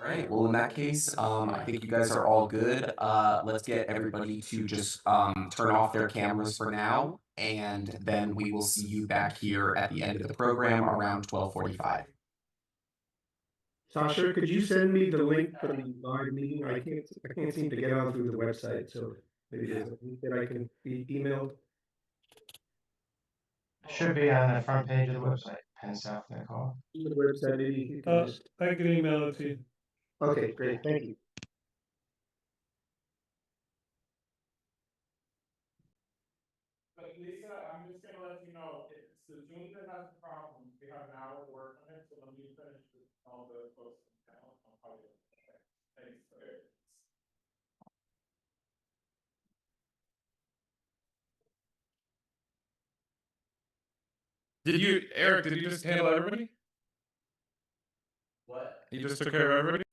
All right. Well, in that case, I think you guys are all good. Let's get everybody to just turn off their cameras for now, and then we will see you back here at the end of the program around 12:45. Sasha, could you send me the link for the live meeting? I can't seem to get on through the website, so maybe there's a link that I can be emailed. Should be on the front page of the website, pennsouth.com. The website, maybe you can just. I can email it to you. Okay, great, thank you. But Lisa, I'm just gonna let you know, it's the Zoom that has the problem. We have an hour to work on it, so let me finish with all the folks in the panel. I'll probably. Thanks. Okay. Eric, did you just handle everybody? What? You just took care of everybody?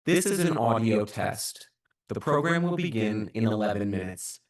This is an audio test. The program will begin in 11 minutes.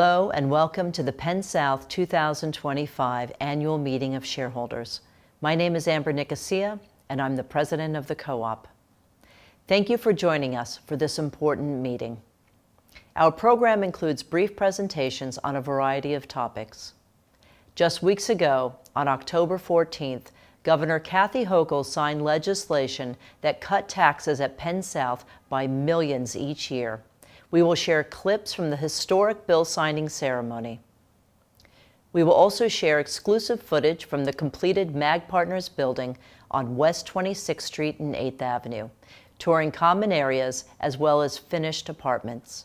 Hello and welcome to the Penn South 2025 Annual Meeting of Shareholders. My name is Amber Nicosia and I'm the president of the co-op. Thank you for joining us for this important meeting. Our program includes brief presentations on a variety of topics. Just weeks ago, on October 14th, Governor Kathy Hochul signed legislation that cut taxes at Penn South by millions each year. We will share clips from the historic bill signing ceremony. We will also share exclusive footage from the completed MAG Partners building on West 26th Street and 8th Avenue, touring common areas as well as finished apartments.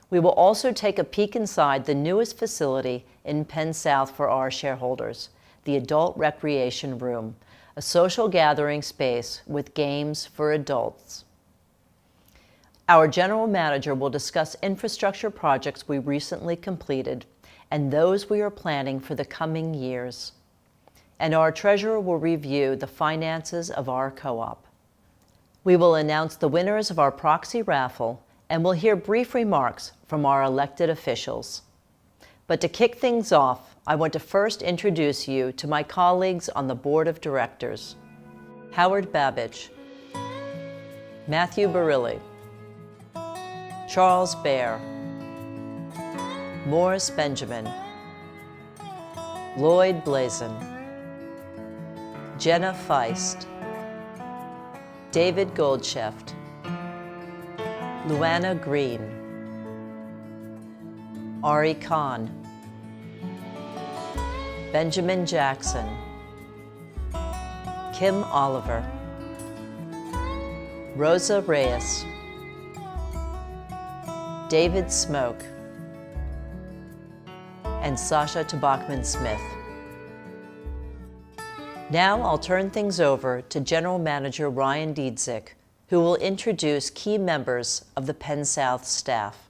We will also take a peek inside the newest facility in Penn South for our shareholders, the Adult Recreation Room, a social gathering space with games for adults. Our general manager will discuss infrastructure projects we recently completed and those we are planning for the coming years. And our treasurer will review the finances of our co-op. We will announce the winners of our proxy raffle and we'll hear brief remarks from our elected officials. But to kick things off, I want to first introduce you to my colleagues on the board of directors. Howard Babbage, Matthew Barilli, Charles Baer, Morris Benjamin, Lloyd Blazin, Jenna Feist, David Goldscheft, Luana Green, Ari Khan, Benjamin Jackson, Kim Oliver, Rosa Reyes, David Smoke, and Sasha Tabachman-Smith. Now I'll turn things over to General Manager Ryan Dietzick, who will introduce key members of the Penn South staff.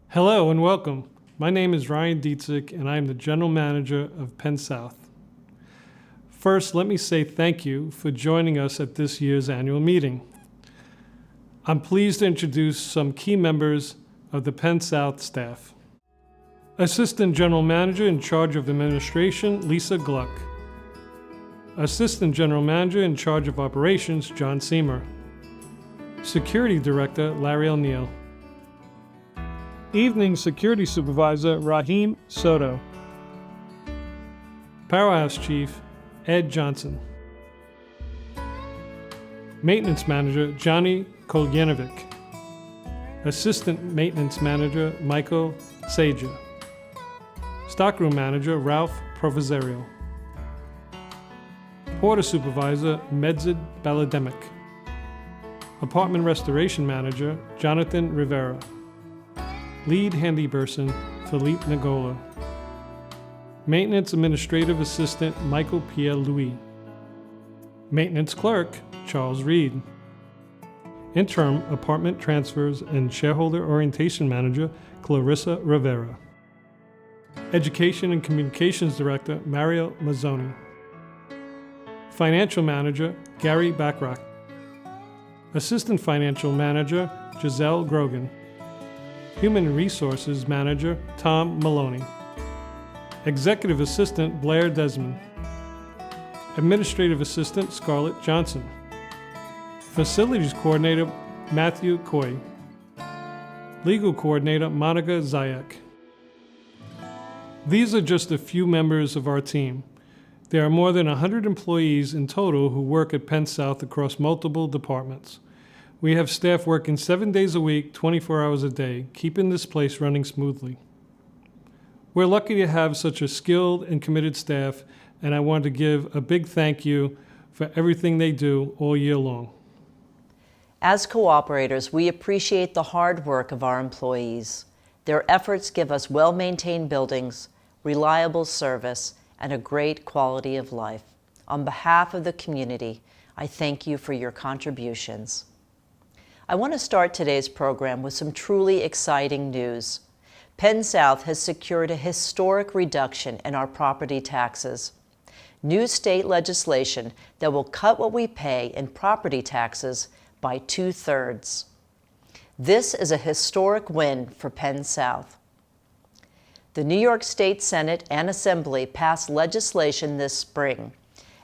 Hello and welcome. My name is Ryan Dietzick and I am the General Manager of Penn South. First, let me say thank you for joining us at this year's annual meeting. I'm pleased to introduce some key members of the Penn South staff. Assistant General Manager in charge of administration, Lisa Gluck. Assistant General Manager in charge of operations, John Seymour. Security Director, Larry O'Neill. Evening Security Supervisor, Raheem Soto. Powerhouse Chief, Ed Johnson. Maintenance Manager, Johnny Koljanovic. Assistant Maintenance Manager, Michael Sager. Stockroom Manager, Ralph Provisario. Porter Supervisor, Medzid Balademic. Apartment Restoration Manager, Jonathan Rivera. Lead Handyperson, Philippe Nagola. Maintenance Administrative Assistant, Michael Pierre-Louis. Maintenance Clerk, Charles Reed. Interim Apartment Transfers and Shareholder Orientation Manager, Clarissa Rivera. Education and Communications Director, Mario Mazzoni. Financial Manager, Gary Backrack. Assistant Financial Manager, Giselle Grogan. Human Resources Manager, Tom Maloney. Executive Assistant, Blair Desmond. Administrative Assistant, Scarlett Johnson. Facilities Coordinator, Matthew Coy. Legal Coordinator, Monica Zayak. These are just a few members of our team. There are more than 100 employees in total who work at Penn South across multiple departments. We have staff working 7 days a week, 24 hours a day, keeping this place running smoothly. We're lucky to have such a skilled and committed staff, and I want to give a big thank you for everything they do all year long. As cooperators, we appreciate the hard work of our employees. Their efforts give us well-maintained buildings, reliable service, and a great quality of life. On behalf of the community, I thank you for your contributions. I want to start today's program with some truly exciting news. Penn South has secured a historic reduction in our property taxes. New state legislation that will cut what we pay in property taxes by 2/3. This is a historic win for Penn South. The New York State Senate and Assembly passed legislation this spring,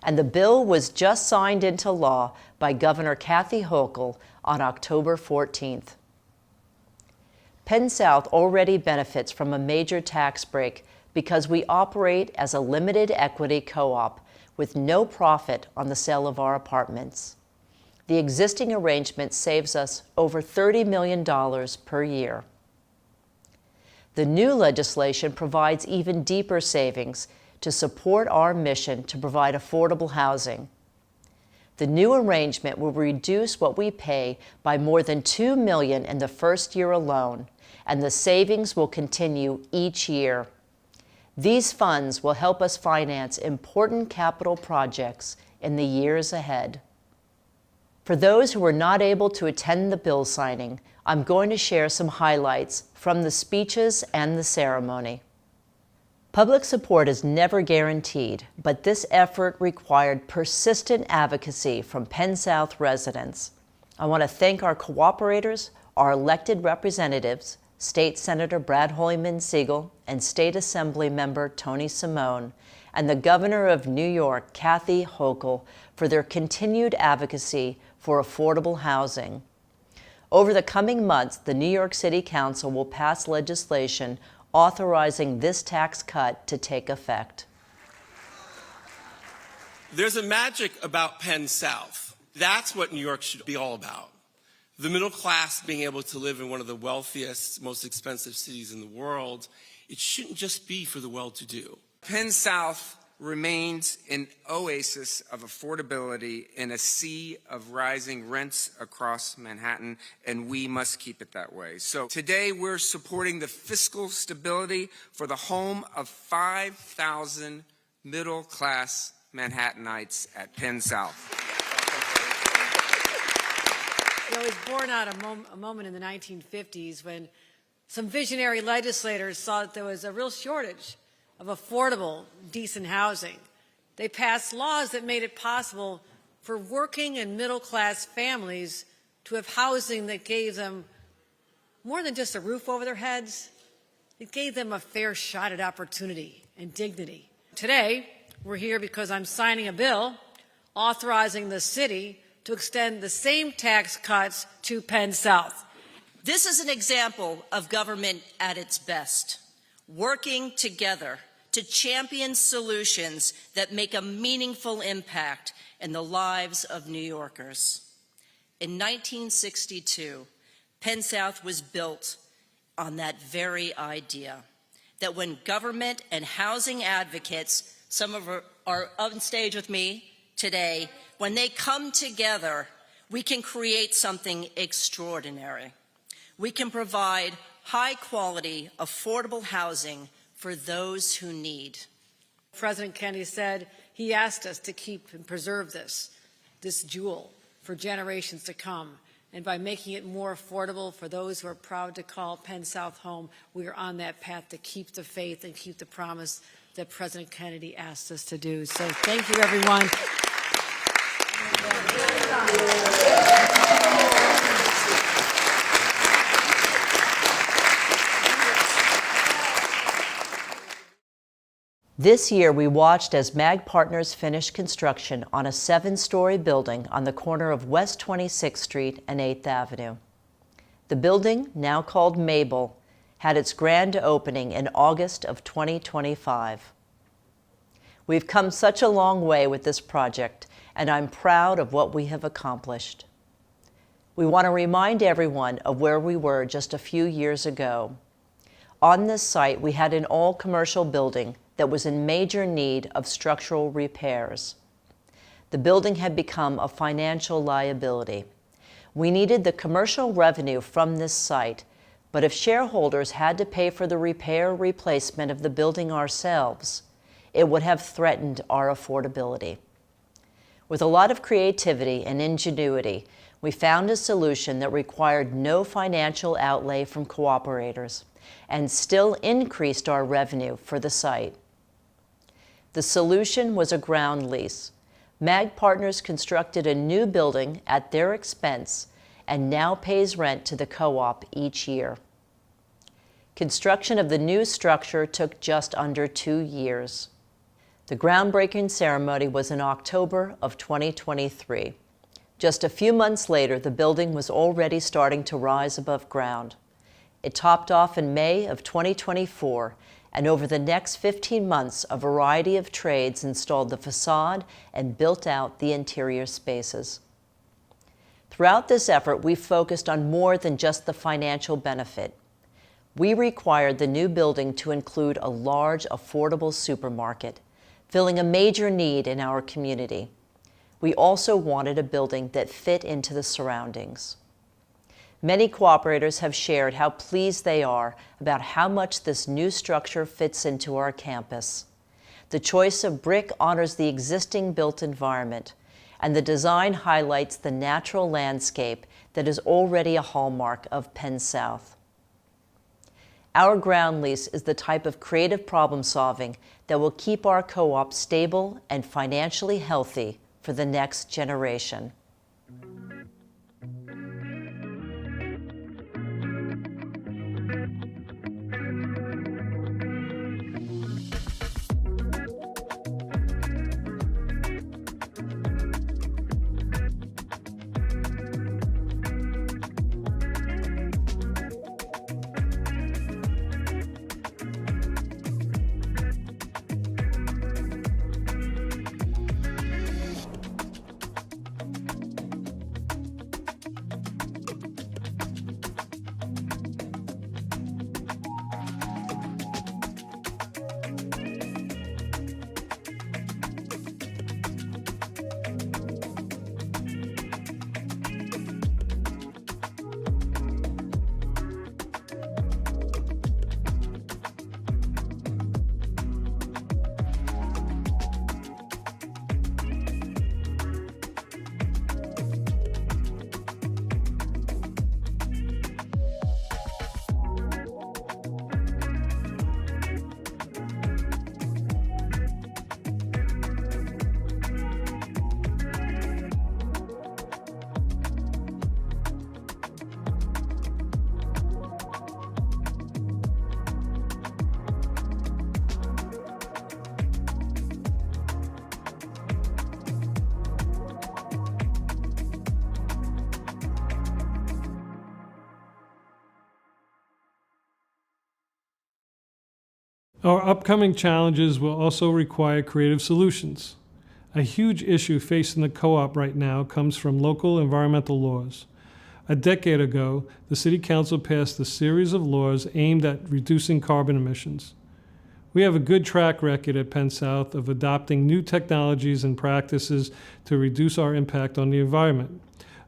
and the bill was just signed into law by Governor Kathy Hochul on October 14th. Penn South already benefits from a major tax break because we operate as a limited equity co-op with no profit on the sale of our apartments. The existing arrangement saves us over $30 million per year. The new legislation provides even deeper savings to support our mission to provide affordable housing. The new arrangement will reduce what we pay by more than $2 million in the first year alone, and the savings will continue each year. These funds will help us finance important capital projects in the years ahead. For those who were not able to attend the bill signing, I'm going to share some highlights from the speeches and the ceremony. Public support is never guaranteed, but this effort required persistent advocacy from Penn South residents. I want to thank our cooperators, our elected representatives, State Senator Brad Hoylman-Siegel and State Assembly Member Tony Simone, and the Governor of New York, Kathy Hochul, for their continued advocacy for affordable housing. Over the coming months, the New York City Council will pass legislation authorizing this tax cut to take effect. There's a magic about Penn South. That's what New York should be all about. The middle class being able to live in one of the wealthiest, most expensive cities in the world. It shouldn't just be for the well-to-do. Penn South remains an oasis of affordability in a sea of rising rents across Manhattan, and we must keep it that way. So today we're supporting the fiscal stability for the home of 5,000 middle-class Manhattanites at Penn South. You know, it was born out of a moment in the 1950s when some visionary legislators saw that there was a real shortage of affordable, decent housing. They passed laws that made it possible for working and middle-class families to have housing that gave them more than just a roof over their heads. It gave them a fair shot at opportunity and dignity. Today, we're here because I'm signing a bill authorizing the city to extend the same tax cuts to Penn South. This is an example of government at its best, working together to champion solutions that make a meaningful impact in the lives of New Yorkers. In 1962, Penn South was built on that very idea, that when government and housing advocates, some of them are on stage with me today, when they come together, we can create something extraordinary. We can provide high-quality, affordable housing for those who need. President Kennedy said he asked us to keep and preserve this jewel for generations to come. And by making it more affordable for those who are proud to call Penn South home, we are on that path to keep the faith and keep the promise that President Kennedy asked us to do. So thank you, everyone. This year, we watched as MAG Partners finished construction on a 7-story building on the corner of West 26th Street and 8th Avenue. The building, now called Mabel, had its grand opening in August of 2025. We've come such a long way with this project, and I'm proud of what we have accomplished. We want to remind everyone of where we were just a few years ago. On this site, we had an all-commercial building that was in major need of structural repairs. The building had become a financial liability. We needed the commercial revenue from this site, but if shareholders had to pay for the repair or replacement of the building ourselves, it would have threatened our affordability. With a lot of creativity and ingenuity, we found a solution that required no financial outlay from cooperators and still increased our revenue for the site. The solution was a ground lease. MAG Partners constructed a new building at their expense and now pays rent to the co-op each year. Construction of the new structure took just under 2 years. The groundbreaking ceremony was in October of 2023. Just a few months later, the building was already starting to rise above ground. It topped off in May of 2024, and over the next 15 months, a variety of trades installed the facade and built out the interior spaces. Throughout this effort, we focused on more than just the financial benefit. We required the new building to include a large, affordable supermarket, filling a major need in our community. We also wanted a building that fit into the surroundings. Many cooperators have shared how pleased they are about how much this new structure fits into our campus. The choice of brick honors the existing built environment, and the design highlights the natural landscape that is already a hallmark of Penn South. Our ground lease is the type of creative problem solving that will keep our co-op stable and financially healthy for the next generation. Our upcoming challenges will also require creative solutions. A huge issue facing the co-op right now comes from local environmental laws. A decade ago, the City Council passed a series of laws aimed at reducing carbon emissions. We have a good track record at Penn South of adopting new technologies and practices to reduce our impact on the environment.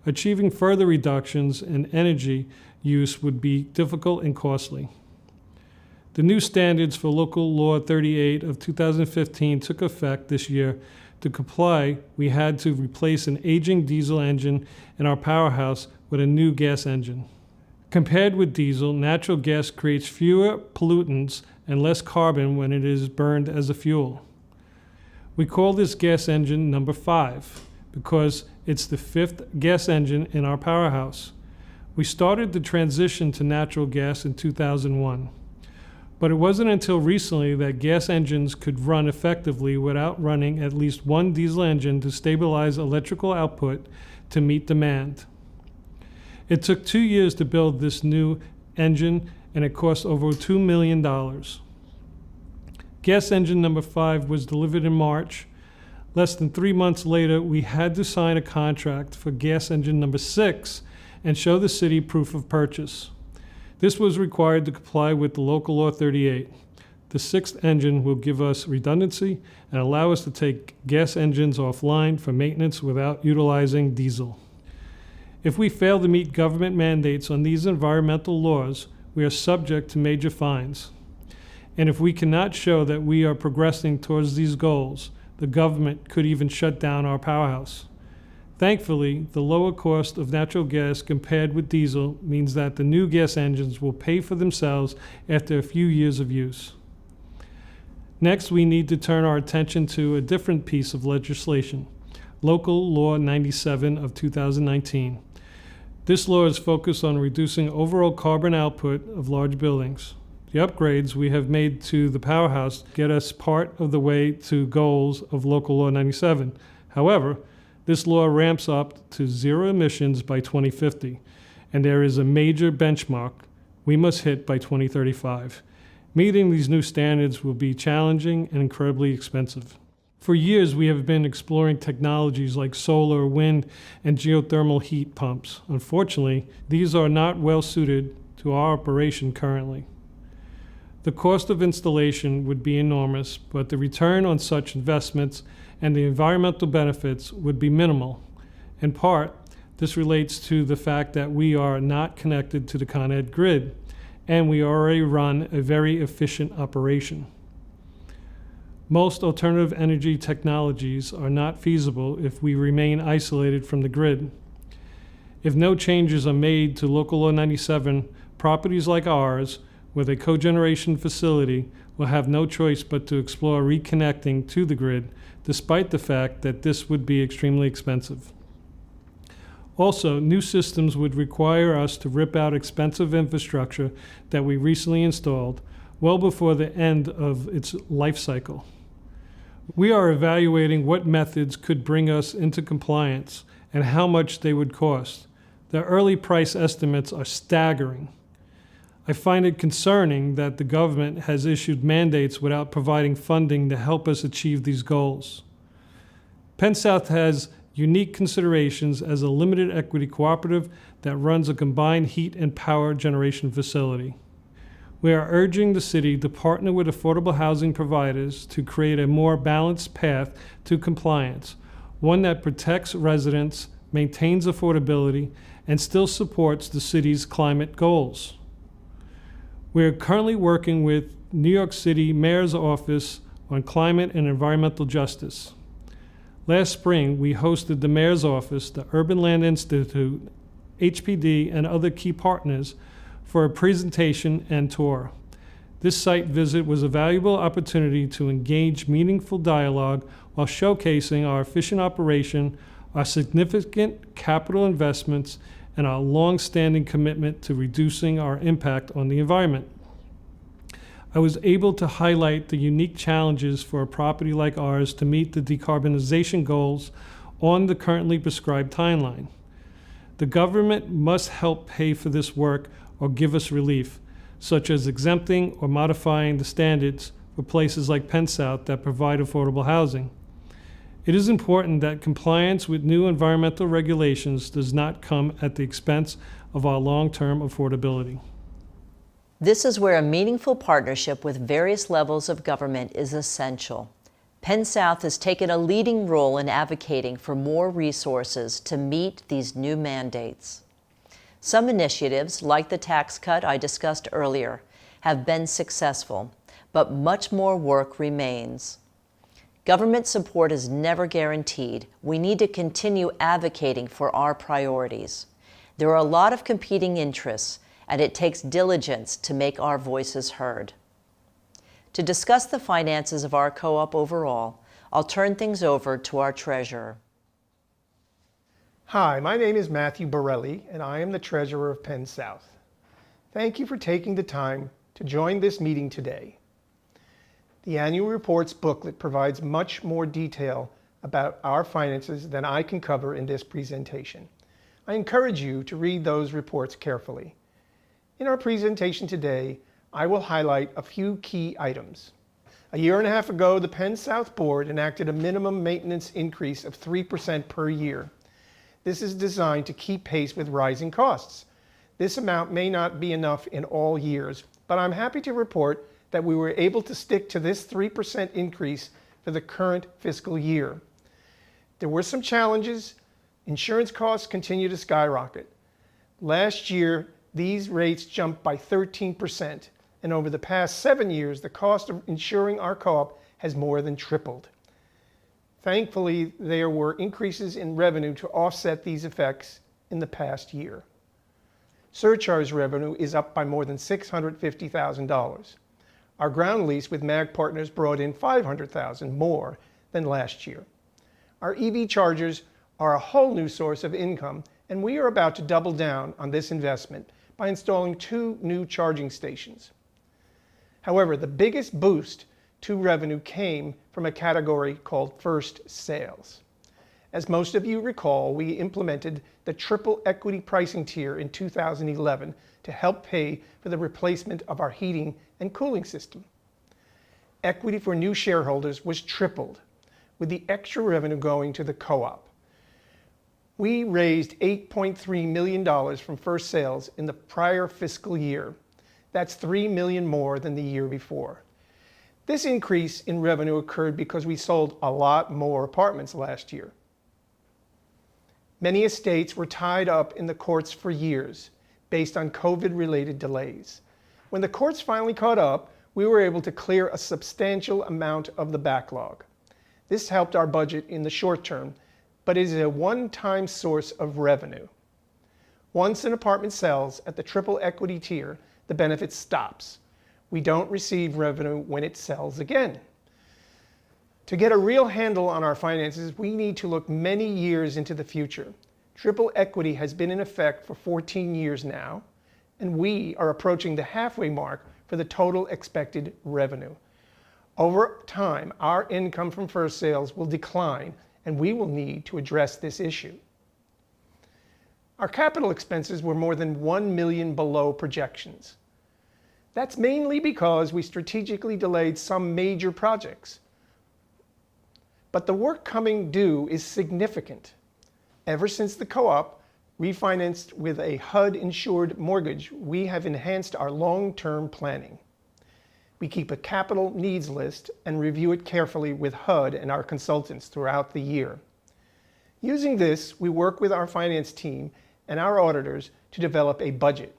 Achieving further reductions in energy use would be difficult and costly. The new standards for Local Law 38 of 2015 took effect this year. To comply, we had to replace an aging diesel engine in our powerhouse with a new gas engine. Compared with diesel, natural gas creates fewer pollutants and less carbon when it is burned as a fuel. We call this gas engine number 5 because it's the 5th gas engine in our powerhouse. We started the transition to natural gas in 2001. But it wasn't until recently that gas engines could run effectively without running at least one diesel engine to stabilize electrical output to meet demand. It took 2 years to build this new engine, and it cost over $2 million. Gas engine number 5 was delivered in March. Less than 3 months later, we had to sign a contract for gas engine number 6 and show the city proof of purchase. This was required to comply with the Local Law 38. The 6th engine will give us redundancy and allow us to take gas engines offline for maintenance without utilizing diesel. If we fail to meet government mandates on these environmental laws, we are subject to major fines. And if we cannot show that we are progressing towards these goals, the government could even shut down our powerhouse. Thankfully, the lower cost of natural gas compared with diesel means that the new gas engines will pay for themselves after a few years of use. Next, we need to turn our attention to a different piece of legislation, Local Law 97 of 2019. This law is focused on reducing overall carbon output of large buildings. The upgrades we have made to the powerhouse get us part of the way to goals of Local Law 97. However, this law ramps up to zero emissions by 2050, and there is a major benchmark we must hit by 2035. Meeting these new standards will be challenging and incredibly expensive. For years, we have been exploring technologies like solar, wind, and geothermal heat pumps. Unfortunately, these are not well suited to our operation currently. The cost of installation would be enormous, but the return on such investments and the environmental benefits would be minimal. In part, this relates to the fact that we are not connected to the Con Ed grid, and we already run a very efficient operation. Most alternative energy technologies are not feasible if we remain isolated from the grid. If no changes are made to Local Law 97, properties like ours, with a cogeneration facility, will have no choice but to explore reconnecting to the grid, despite the fact that this would be extremely expensive. Also, new systems would require us to rip out expensive infrastructure that we recently installed well before the end of its life cycle. We are evaluating what methods could bring us into compliance and how much they would cost. The early price estimates are staggering. I find it concerning that the government has issued mandates without providing funding to help us achieve these goals. Penn South has unique considerations as a limited equity cooperative that runs a combined heat and power generation facility. We are urging the city to partner with affordable housing providers to create a more balanced path to compliance, one that protects residents, maintains affordability, and still supports the city's climate goals. We are currently working with New York City Mayor's Office on climate and environmental justice. Last spring, we hosted the Mayor's Office, the Urban Land Institute, HPD, and other key partners for a presentation and tour. This site visit was a valuable opportunity to engage meaningful dialogue while showcasing our efficient operation, our significant capital investments, and our long-standing commitment to reducing our impact on the environment. I was able to highlight the unique challenges for a property like ours to meet the decarbonization goals on the currently prescribed timeline. The government must help pay for this work or give us relief, such as exempting or modifying the standards for places like Penn South that provide affordable housing. It is important that compliance with new environmental regulations does not come at the expense of our long-term affordability. This is where a meaningful partnership with various levels of government is essential. Penn South has taken a leading role in advocating for more resources to meet these new mandates. Some initiatives, like the tax cut I discussed earlier, have been successful, but much more work remains. Government support is never guaranteed. We need to continue advocating for our priorities. There are a lot of competing interests, and it takes diligence to make our voices heard. To discuss the finances of our co-op overall, I'll turn things over to our treasurer. Hi, my name is Matthew Borelli, and I am the treasurer of Penn South. Thank you for taking the time to join this meeting today. The annual reports booklet provides much more detail about our finances than I can cover in this presentation. I encourage you to read those reports carefully. In our presentation today, I will highlight a few key items. A year and a half ago, the Penn South Board enacted a minimum maintenance increase of 3% per year. This is designed to keep pace with rising costs. This amount may not be enough in all years, but I'm happy to report that we were able to stick to this 3% increase for the current fiscal year. There were some challenges. Insurance costs continue to skyrocket. Last year, these rates jumped by 13%, and over the past 7 years, the cost of insuring our co-op has more than tripled. Thankfully, there were increases in revenue to offset these effects in the past year. Surcharge revenue is up by more than $650,000. Our ground lease with MAG Partners brought in $500,000 more than last year. Our EV chargers are a whole new source of income, and we are about to double down on this investment by installing 2 new charging stations. However, the biggest boost to revenue came from a category called first sales. As most of you recall, we implemented the triple equity pricing tier in 2011 to help pay for the replacement of our heating and cooling system. Equity for new shareholders was tripled, with the extra revenue going to the co-op. We raised $8.3 million from first sales in the prior fiscal year. That's $3 million more than the year before. This increase in revenue occurred because we sold a lot more apartments last year. Many estates were tied up in the courts for years based on COVID-related delays. When the courts finally caught up, we were able to clear a substantial amount of the backlog. This helped our budget in the short term, but it is a one-time source of revenue. Once an apartment sells at the triple equity tier, the benefit stops. We don't receive revenue when it sells again. To get a real handle on our finances, we need to look many years into the future. Triple equity has been in effect for 14 years now, and we are approaching the halfway mark for the total expected revenue. Over time, our income from first sales will decline, and we will need to address this issue. Our capital expenses were more than $1 million below projections. That's mainly because we strategically delayed some major projects. But the work coming due is significant. Ever since the co-op refinanced with a HUD-insured mortgage, we have enhanced our long-term planning. We keep a capital needs list and review it carefully with HUD and our consultants throughout the year. Using this, we work with our finance team and our auditors to develop a budget.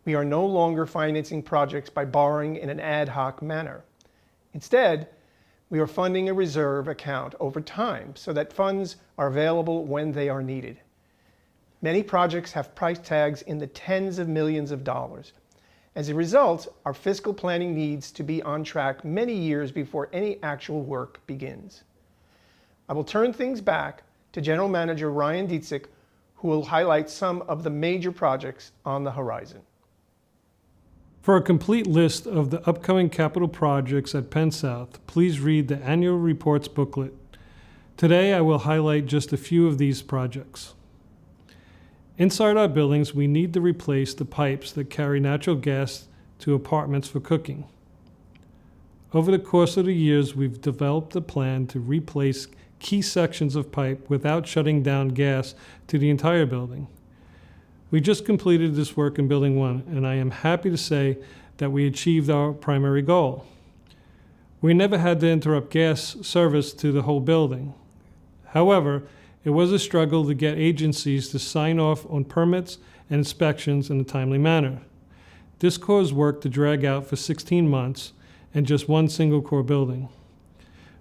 We are no longer financing projects by borrowing in an ad hoc manner. Instead, we are funding a reserve account over time so that funds are available when they are needed. Many projects have price tags in the tens of millions of dollars. As a result, our fiscal planning needs to be on track many years before any actual work begins. I will turn things back to General Manager Ryan Dietzick, who will highlight some of the major projects on the horizon. For a complete list of the upcoming capital projects at Penn South, please read the annual reports booklet. Today, I will highlight just a few of these projects. Inside our buildings, we need to replace the pipes that carry natural gas to apartments for cooking. Over the course of the years, we've developed a plan to replace key sections of pipe without shutting down gas to the entire building. We just completed this work in Building 1, and I am happy to say that we achieved our primary goal. We never had to interrupt gas service to the whole building. However, it was a struggle to get agencies to sign off on permits and inspections in a timely manner. This caused work to drag out for 16 months and just one single core building.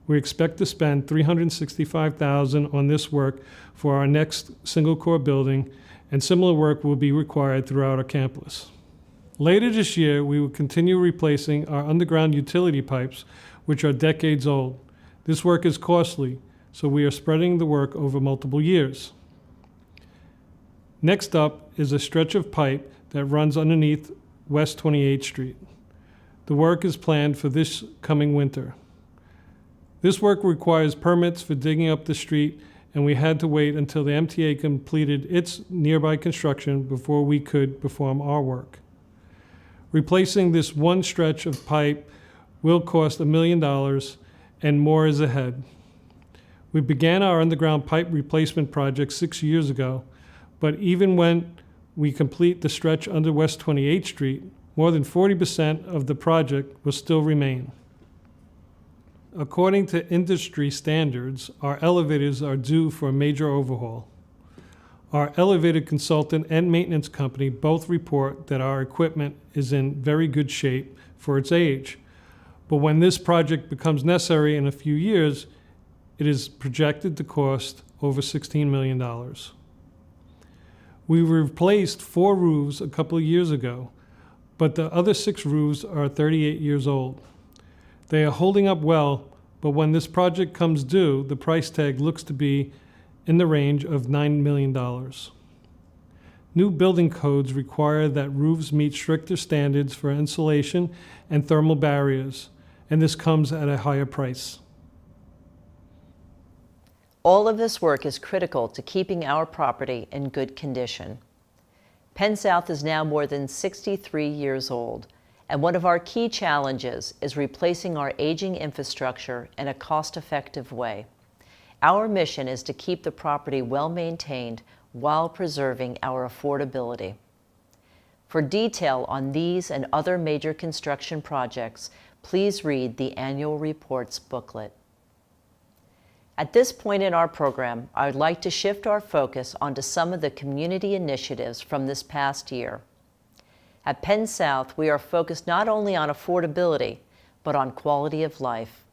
We expect to spend $365,000 on this work for our next single core building, and similar work will be required throughout our campus. Later this year, we will continue replacing our underground utility pipes, which are decades old. This work is costly, so we are spreading the work over multiple years. Next up is a stretch of pipe that runs underneath West 28th Street. The work is planned for this coming winter. This work requires permits for digging up the street, and we had to wait until the MTA completed its nearby construction before we could perform our work. Replacing this one stretch of pipe will cost $1 million, and more is ahead. We began our underground pipe replacement project 6 years ago, but even when we complete the stretch under West 28th Street, more than 40% of the project will still remain. According to industry standards, our elevators are due for a major overhaul. Our elevator consultant and maintenance company both report that our equipment is in very good shape for its age. But when this project becomes necessary in a few years, it is projected to cost over $16 million. We replaced 4 roofs a couple of years ago, but the other 6 roofs are 38 years old. They are holding up well, but when this project comes due, the price tag looks to be in the range of $9 million. New building codes require that roofs meet stricter standards for insulation and thermal barriers, and this comes at a higher price. All of this work is critical to keeping our property in good condition. Penn South is now more than 63 years old, and one of our key challenges is replacing our aging infrastructure in a cost-effective way. Our mission is to keep the property well-maintained while preserving our affordability. For detail on these and other major construction projects, please read the annual reports booklet. At this point in our program, I would like to shift our focus onto some of the community initiatives from this past year. At Penn South, we are focused not only on affordability, but on quality of life.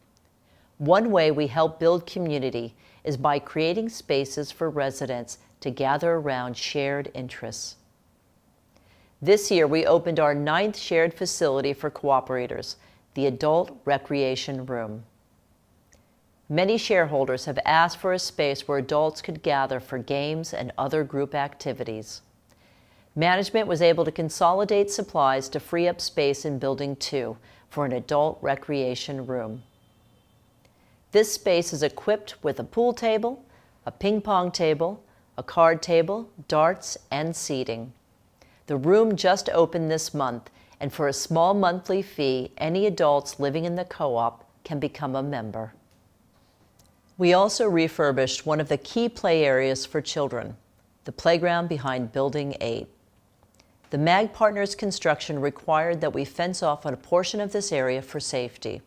One way we help build community is by creating spaces for residents to gather around shared interests. This year, we opened our 9th shared facility for cooperators, the Adult Recreation Room. Many shareholders have asked for a space where adults could gather for games and other group activities. Management was able to consolidate supplies to free up space in Building 2 for an adult recreation room. This space is equipped with a pool table, a ping pong table, a card table, darts, and seating. The room just opened this month, and for a small monthly fee, any adults living in the co-op can become a member. We also refurbished one of the key play areas for children, the playground behind Building 8. The MAG Partners construction required that we fence off a portion of this area for safety.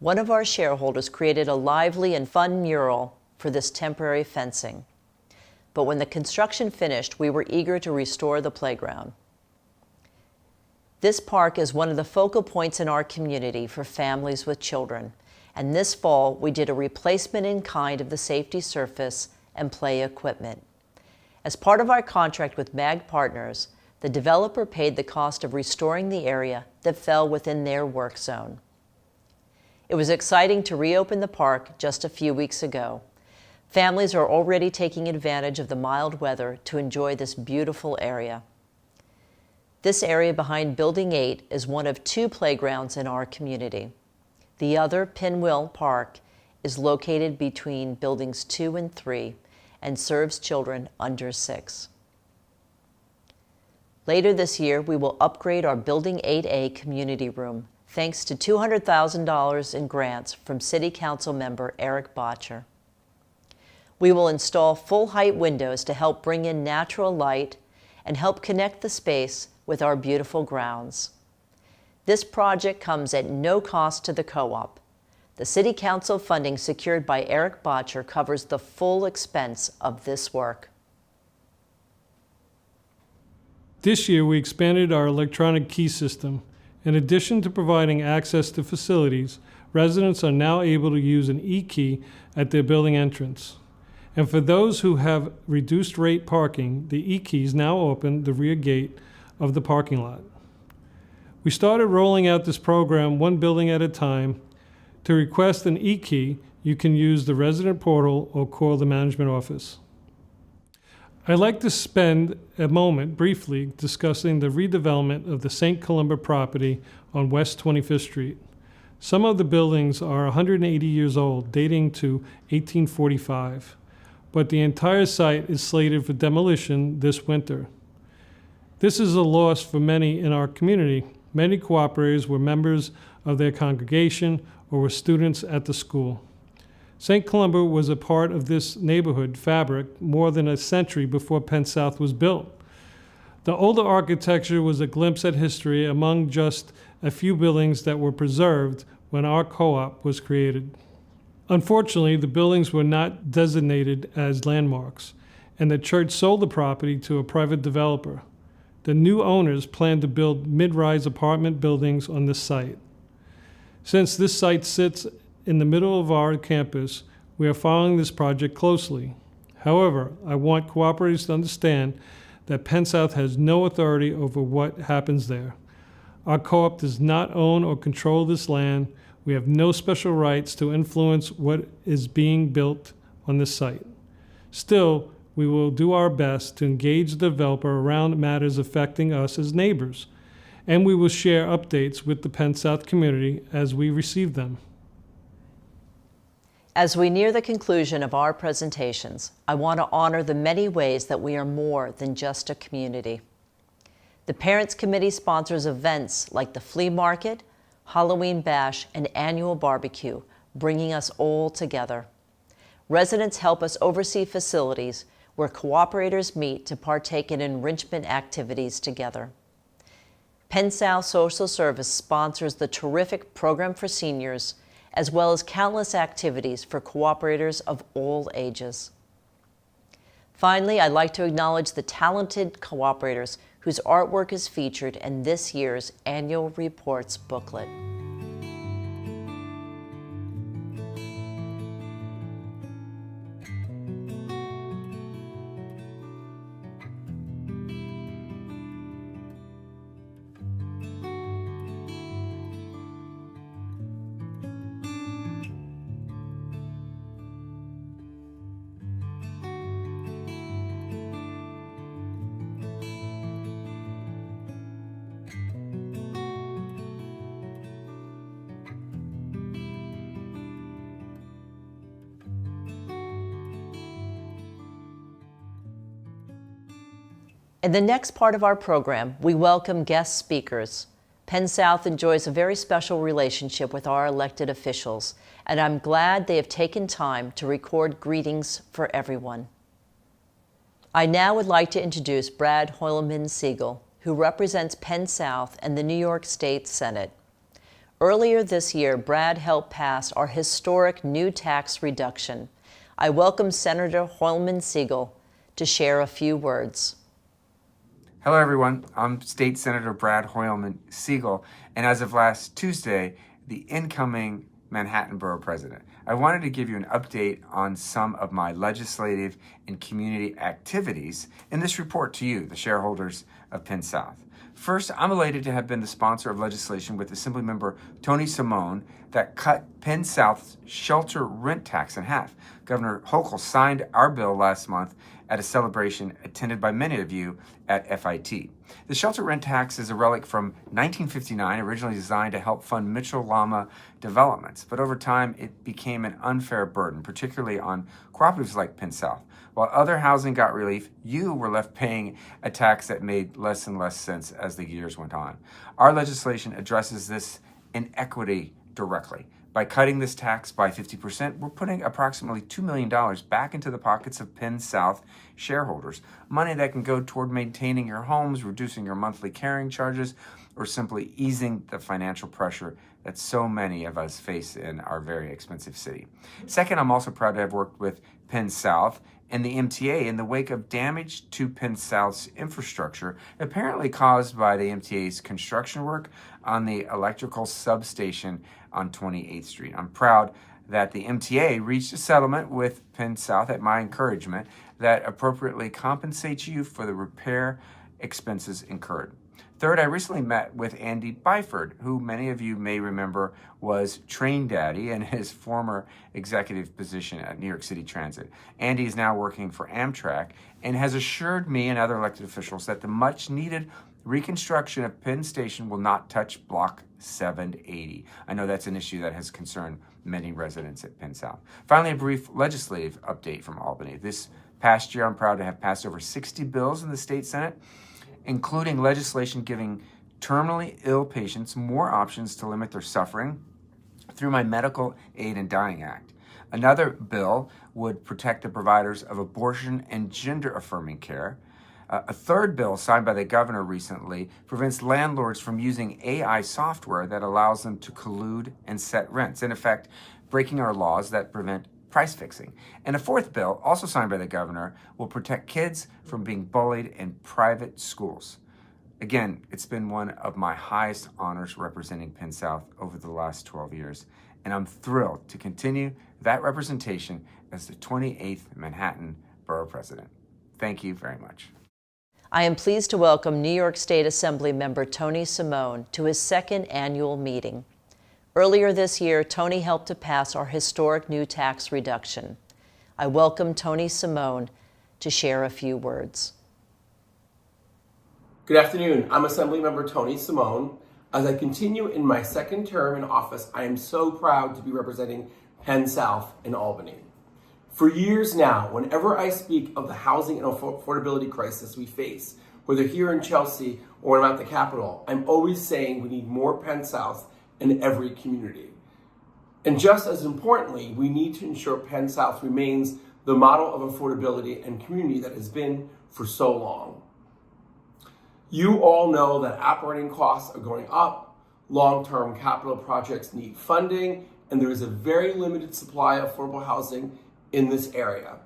One of our shareholders created a lively and fun mural for this temporary fencing. But when the construction finished, we were eager to restore the playground. This park is one of the focal points in our community for families with children. And this fall, we did a replacement in kind of the safety surface and play equipment. As part of our contract with MAG Partners, the developer paid the cost of restoring the area that fell within their work zone. It was exciting to reopen the park just a few weeks ago. Families are already taking advantage of the mild weather to enjoy this beautiful area. This area behind Building 8 is one of 2 playgrounds in our community. The other, Pinwheel Park, is located between Buildings 2 and 3 and serves children under 6. Later this year, we will upgrade our Building 8A community room, thanks to $200,000 in grants from City Council member Eric Botcher. We will install full-height windows to help bring in natural light and help connect the space with our beautiful grounds. This project comes at no cost to the co-op. The City Council funding secured by Eric Botcher covers the full expense of this work. This year, we expanded our electronic key system. In addition to providing access to facilities, residents are now able to use an e-key at their building entrance. And for those who have reduced rate parking, the e-keys now open the rear gate of the parking lot. We started rolling out this program one building at a time. To request an e-key, you can use the resident portal or call the management office. I'd like to spend a moment briefly discussing the redevelopment of the St. Columba property on West 25th Street. Some of the buildings are 180 years old, dating to 1845, but the entire site is slated for demolition this winter. This is a loss for many in our community. Many cooperators were members of their congregation or were students at the school. St. Columba was a part of this neighborhood fabric more than a century before Penn South was built. The older architecture was a glimpse at history among just a few buildings that were preserved when our co-op was created. Unfortunately, the buildings were not designated as landmarks, and the church sold the property to a private developer. The new owners plan to build mid-rise apartment buildings on this site. Since this site sits in the middle of our campus, we are following this project closely. However, I want cooperators to understand that Penn South has no authority over what happens there. Our co-op does not own or control this land. We have no special rights to influence what is being built on this site. Still, we will do our best to engage the developer around matters affecting us as neighbors, and we will share updates with the Penn South community as we receive them. As we near the conclusion of our presentations, I want to honor the many ways that we are more than just a community. The Parents Committee sponsors events like the flea market, Halloween bash, and annual barbecue, bringing us all together. Residents help us oversee facilities where cooperators meet to partake in enrichment activities together. Penn South Social Service sponsors the terrific Program for Seniors, as well as countless activities for cooperators of all ages. Finally, I'd like to acknowledge the talented cooperators whose artwork is featured in this year's Annual Reports booklet. In the next part of our program, we welcome guest speakers. Penn South enjoys a very special relationship with our elected officials, and I'm glad they have taken time to record greetings for everyone. I now would like to introduce Brad Hoylman-Siegel, who represents Penn South and the New York State Senate. Earlier this year, Brad helped pass our historic new tax reduction. I welcome Senator Hoylman-Siegel to share a few words. Hello, everyone. I'm State Senator Brad Hoylman-Siegel, and as of last Tuesday, the incoming Manhattan Borough President. I wanted to give you an update on some of my legislative and community activities in this report to you, the shareholders of Penn South. First, I'm elated to have been the sponsor of legislation with Assemblymember Tony Simone that cut Penn South's shelter rent tax in half. Governor Hochul signed our bill last month at a celebration attended by many of you at FIT. The shelter rent tax is a relic from 1959, originally designed to help fund Mitchell-Lama developments, but over time it became an unfair burden, particularly on cooperatives like Penn South. While other housing got relief, you were left paying a tax that made less and less sense as the years went on. Our legislation addresses this inequity directly. By cutting this tax by 50%, we're putting approximately $2 million back into the pockets of Penn South shareholders, money that can go toward maintaining your homes, reducing your monthly carrying charges, or simply easing the financial pressure that so many of us face in our very expensive city. Second, I'm also proud to have worked with Penn South and the MTA in the wake of damage to Penn South's infrastructure, apparently caused by the MTA's construction work on the electrical substation on 28th Street. I'm proud that the MTA reached a settlement with Penn South at my encouragement that appropriately compensates you for the repair expenses incurred. Third, I recently met with Andy Byford, who many of you may remember was Train Daddy in his former executive position at New York City Transit. Andy is now working for Amtrak and has assured me and other elected officials that the much-needed reconstruction of Penn Station will not touch Block 780. I know that's an issue that has concerned many residents at Penn South. Finally, a brief legislative update from Albany. This past year, I'm proud to have passed over 60 bills in the state Senate, including legislation giving terminally ill patients more options to limit their suffering through my Medical Aid in Dying Act. Another bill would protect the providers of abortion and gender-affirming care. A third bill signed by the governor recently prevents landlords from using AI software that allows them to collude and set rents, in effect, breaking our laws that prevent price fixing. And a fourth bill, also signed by the governor, will protect kids from being bullied in private schools. Again, it's been one of my highest honors representing Penn South over the last 12 years, and I'm thrilled to continue that representation as the 28th Manhattan Borough President. Thank you very much. I am pleased to welcome New York State Assembly member Tony Simone to his second annual meeting. Earlier this year, Tony helped to pass our historic new tax reduction. I welcome Tony Simone to share a few words. Good afternoon. I'm Assemblymember Tony Simone. As I continue in my second term in office, I am so proud to be representing Penn South in Albany. For years now, whenever I speak of the housing and affordability crisis we face, whether here in Chelsea or when I'm at the Capitol, I'm always saying we need more Penn South in every community. And just as importantly, we need to ensure Penn South remains the model of affordability and community that has been for so long. You all know that operating costs are going up, long-term capital projects need funding, and there is a very limited supply of affordable housing in this area.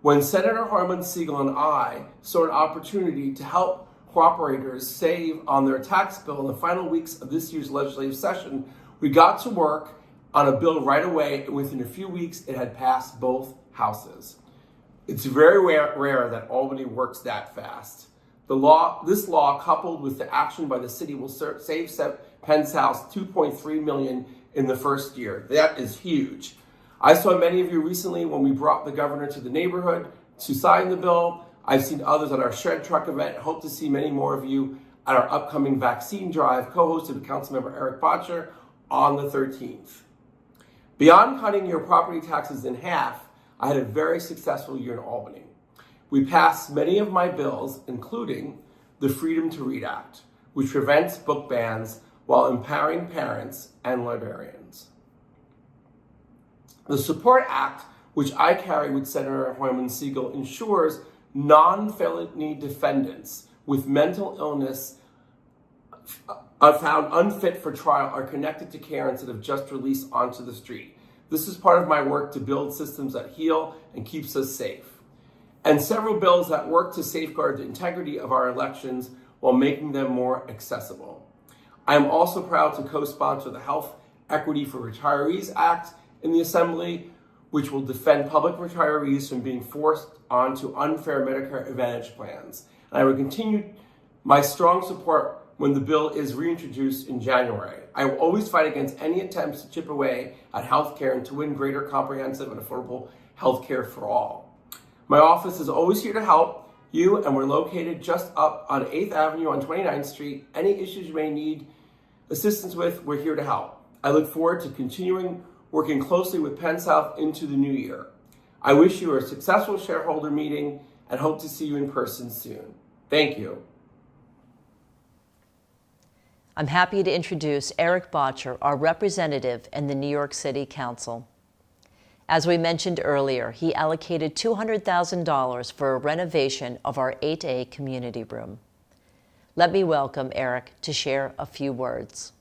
When Senator Harlan Siegel and I saw an opportunity to help cooperators save on their tax bill in the final weeks of this year's legislative session, we got to work on a bill right away, and within a few weeks it had passed both houses. It's very rare that Albany works that fast. This law, coupled with the action by the city, will save Penn South $2.3 million in the first year. That is huge. I saw many of you recently when we brought the governor to the neighborhood to sign the bill. I've seen others at our shred truck event. Hope to see many more of you at our upcoming vaccine drive, co-hosted with Councilmember Eric Botcher on the 13th. Beyond cutting your property taxes in half, I had a very successful year in Albany. We passed many of my bills, including the Freedom to Read Act, which prevents book bans while empowering parents and librarians. The Support Act, which I carry with Senator Harlan Siegel, ensures non-felony defendants with mental illness found unfit for trial are connected to care instead of just released onto the street. This is part of my work to build systems that heal and keeps us safe. And several bills that work to safeguard the integrity of our elections while making them more accessible. I am also proud to co-sponsor the Health Equity for Retirees Act in the Assembly, which will defend public retirees from being forced onto unfair Medicare Advantage plans. And I will continue my strong support when the bill is reintroduced in January. I will always fight against any attempts to chip away at healthcare and to win greater comprehensive and affordable healthcare for all. My office is always here to help you, and we're located just up on 8th Avenue on 29th Street. Any issues you may need assistance with, we're here to help. I look forward to continuing working closely with Penn South into the new year. I wish you a successful shareholder meeting and hope to see you in person soon. Thank you. I'm happy to introduce Eric Botcher, our representative in the New York City Council. As we mentioned earlier, he allocated $200,000 for a renovation of our 8A community room. Let me welcome Eric to share a few words.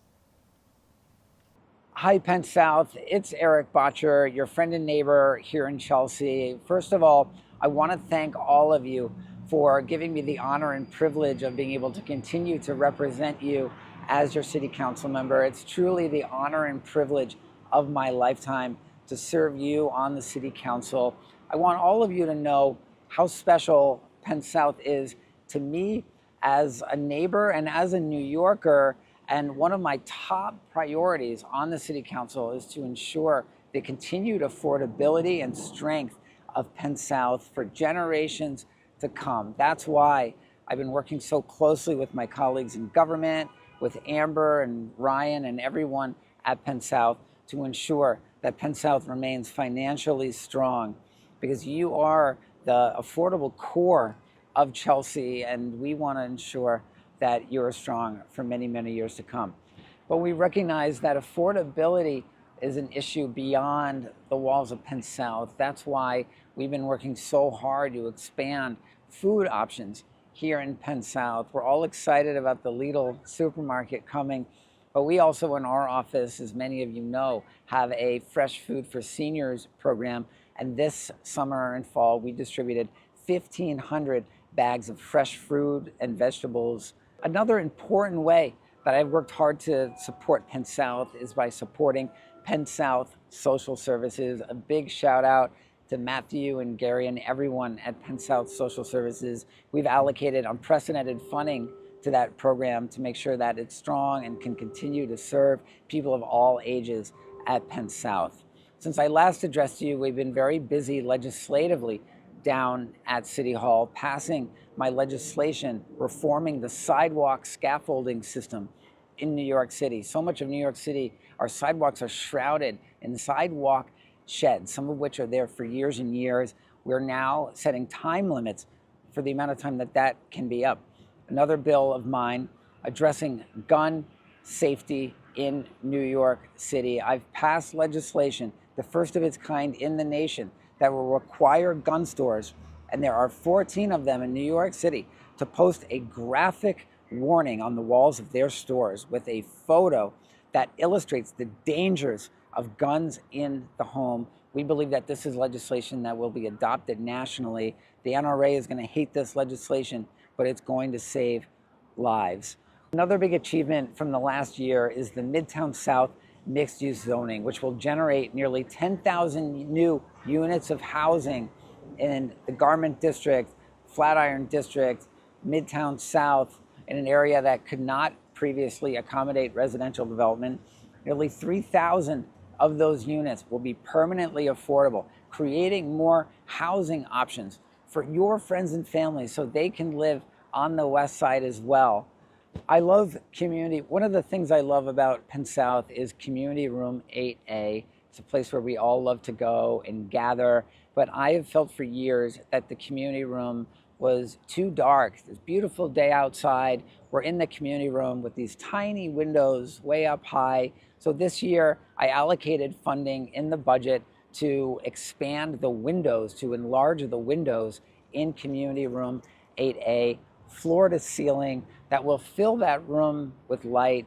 Hi, Penn South. It's Eric Botcher, your friend and neighbor here in Chelsea. First of all, I want to thank all of you for giving me the honor and privilege of being able to continue to represent you as your city council member. It's truly the honor and privilege of my lifetime to serve you on the city council. I want all of you to know how special Penn South is to me as a neighbor and as a New Yorker. And one of my top priorities on the city council is to ensure the continued affordability and strength of Penn South for generations to come. That's why I've been working so closely with my colleagues in government, with Amber and Ryan and everyone at Penn South to ensure that Penn South remains financially strong, because you are the affordable core of Chelsea, and we want to ensure that you're strong for many, many years to come. But we recognize that affordability is an issue beyond the walls of Penn South. That's why we've been working so hard to expand food options here in Penn South. We're all excited about the Lidl supermarket coming, but we also in our office, as many of you know, have a Fresh Food for Seniors program. And this summer and fall, we distributed 1,500 bags of fresh fruit and vegetables. Another important way that I've worked hard to support Penn South is by supporting Penn South Social Services. A big shout out to Matthew and Gary and everyone at Penn South Social Services. We've allocated unprecedented funding to that program to make sure that it's strong and can continue to serve people of all ages at Penn South. Since I last addressed you, we've been very busy legislatively down at City Hall, passing my legislation reforming the sidewalk scaffolding system in New York City. So much of New York City, our sidewalks are shrouded in sidewalk sheds, some of which are there for years and years. We're now setting time limits for the amount of time that can be up. Another bill of mine addressing gun safety in New York City. I've passed legislation, the first of its kind in the nation, that will require gun stores, and there are 14 of them in New York City, to post a graphic warning on the walls of their stores with a photo that illustrates the dangers of guns in the home. We believe that this is legislation that will be adopted nationally. The NRA is going to hate this legislation, but it's going to save lives. Another big achievement from the last year is the Midtown South mixed-use zoning, which will generate nearly 10,000 new units of housing in the Garment District, Flatiron District, Midtown South, in an area that could not previously accommodate residential development. Nearly 3,000 of those units will be permanently affordable, creating more housing options for your friends and family so they can live on the West Side as well. I love community. One of the things I love about Penn South is Community Room 8A. It's a place where we all love to go and gather, but I have felt for years that the community room was too dark. This beautiful day outside, we're in the community room with these tiny windows way up high. So this year, I allocated funding in the budget to expand the windows, to enlarge the windows in Community Room 8A, floor to ceiling, that will fill that room with light,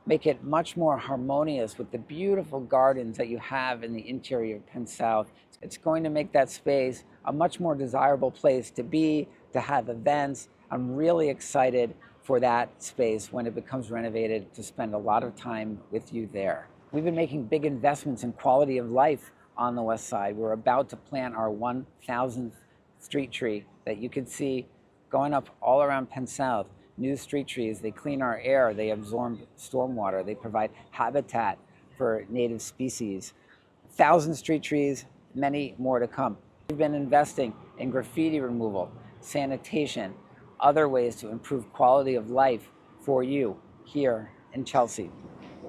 make it much more harmonious with the beautiful gardens that you have in the interior of Penn South. It's going to make that space a much more desirable place to be, to have events. I'm really excited for that space when it becomes renovated, to spend a lot of time with you there. We've been making big investments in quality of life on the West Side. We're about to plant our 1,000th street tree that you can see going up all around Penn South. New street trees, they clean our air, they absorb stormwater, they provide habitat for native species. 1,000 street trees, many more to come. We've been investing in graffiti removal, sanitation, other ways to improve quality of life for you here in Chelsea.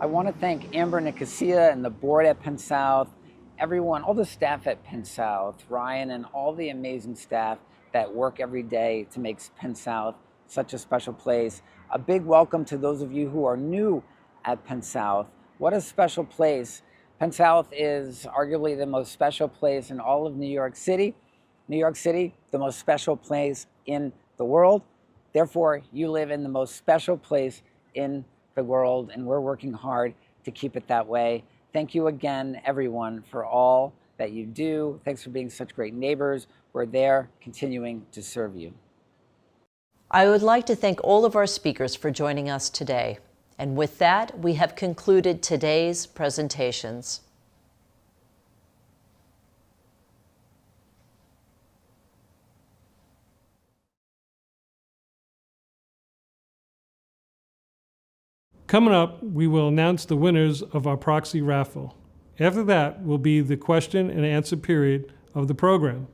I want to thank Amber Nicosia and the board at Penn South, everyone, all the staff at Penn South, Ryan and all the amazing staff that work every day to make Penn South such a special place. A big welcome to those of you who are new at Penn South. What a special place. Penn South is arguably the most special place in all of New York City. New York City, the most special place in the world. Therefore, you live in the most special place in the world, and we're working hard to keep it that way. Thank you again, everyone, for all that you do. Thanks for being such great neighbors. We're there continuing to serve you. I would like to thank all of our speakers for joining us today. And with that, we have concluded today's presentations. Coming up, we will announce the winners of our proxy raffle. After that will be the question and answer period of the program.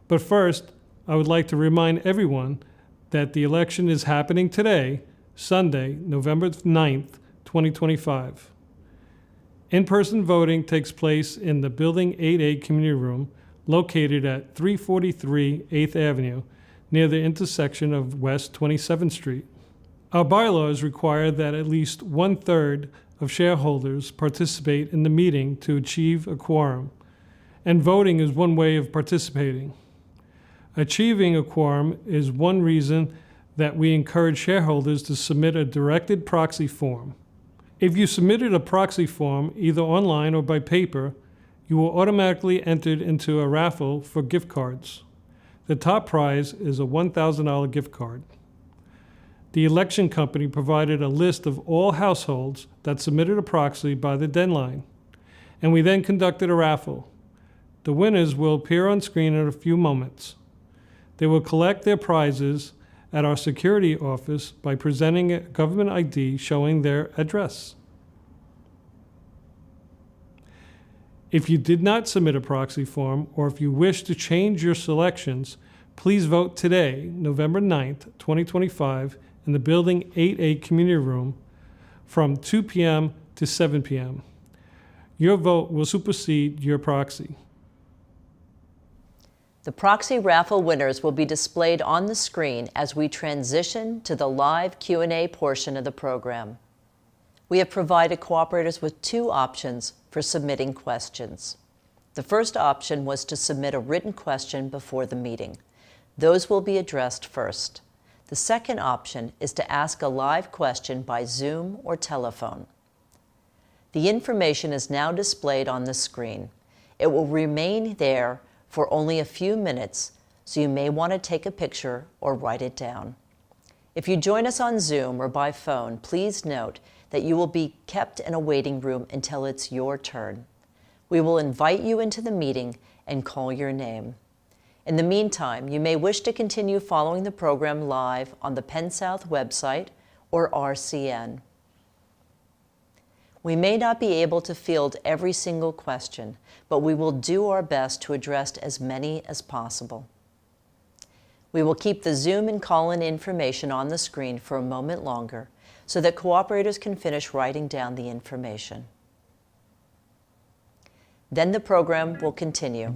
But first, I would like to remind everyone that the election is happening today, Sunday, November 9th, 2025. In-person voting takes place in the Building 8A Community Room, located at 343 8th Avenue, near the intersection of West 27th Street. Our bylaws require that at least 1/3 of shareholders participate in the meeting to achieve a quorum, and voting is one way of participating. Achieving a quorum is one reason that we encourage shareholders to submit a directed proxy form. If you submitted a proxy form, either online or by paper, you will automatically entered into a raffle for gift cards. The top prize is a $1,000 gift card. The election company provided a list of all households that submitted a proxy by the deadline, and we then conducted a raffle. The winners will appear on screen in a few moments. They will collect their prizes at our security office by presenting a government ID showing their address. If you did not submit a proxy form, or if you wish to change your selections, please vote today, November 9th, 2025, in the Building 8A Community Room from 2 p.m. to 7 p.m. Your vote will supersede your proxy. The proxy raffle winners will be displayed on the screen as we transition to the live Q&A portion of the program. We have provided cooperators with two options for submitting questions. The first option was to submit a written question before the meeting. Those will be addressed first. The second option is to ask a live question by Zoom or telephone. The information is now displayed on the screen. It will remain there for only a few minutes, so you may want to take a picture or write it down. If you join us on Zoom or by phone, please note that you will be kept in a waiting room until it's your turn. We will invite you into the meeting and call your name. In the meantime, you may wish to continue following the program live on the Penn South website or RCN. We may not be able to field every single question, but we will do our best to address as many as possible. We will keep the Zoom and call-in information on the screen for a moment longer so that cooperators can finish writing down the information. Then the program will continue.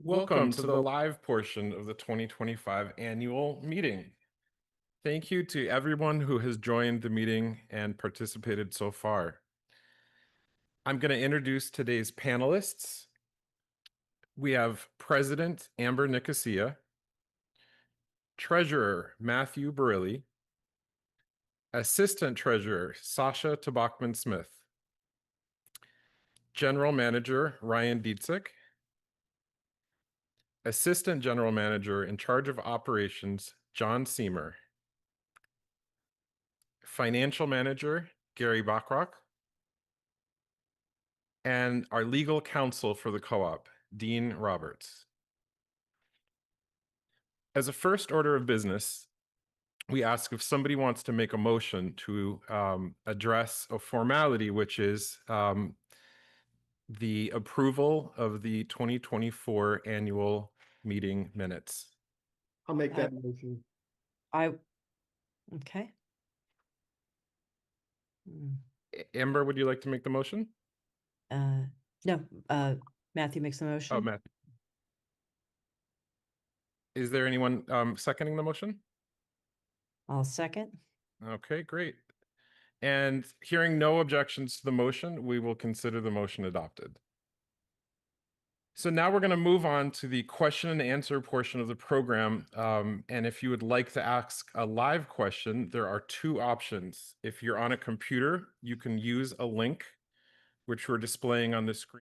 Welcome to the live portion of the 2025 annual meeting. Thank you to everyone who has joined the meeting and participated so far. I'm going to introduce today's panelists. We have President Amber Nicosia, Treasurer Matthew Barilli, Assistant Treasurer Sasha Tabachman-Smith, General Manager Ryan Dietzick, Assistant General Manager in charge of operations John Seymour, Financial Manager Gary Bachrock, and our legal counsel for the co-op, Dean Roberts. As a first order of business, we ask if somebody wants to make a motion to address a formality, which is the approval of the 2024 annual meeting minutes. I'll make that motion. Okay. Amber, would you like to make the motion? No, Matthew makes the motion. Oh, Matt. Is there anyone seconding the motion? I'll second. Okay, great. And hearing no objections to the motion, we will consider the motion adopted. So now we're going to move on to the question and answer portion of the program. And if you would like to ask a live question, there are two options. If you're on a computer, you can use a link, which we're displaying on the screen.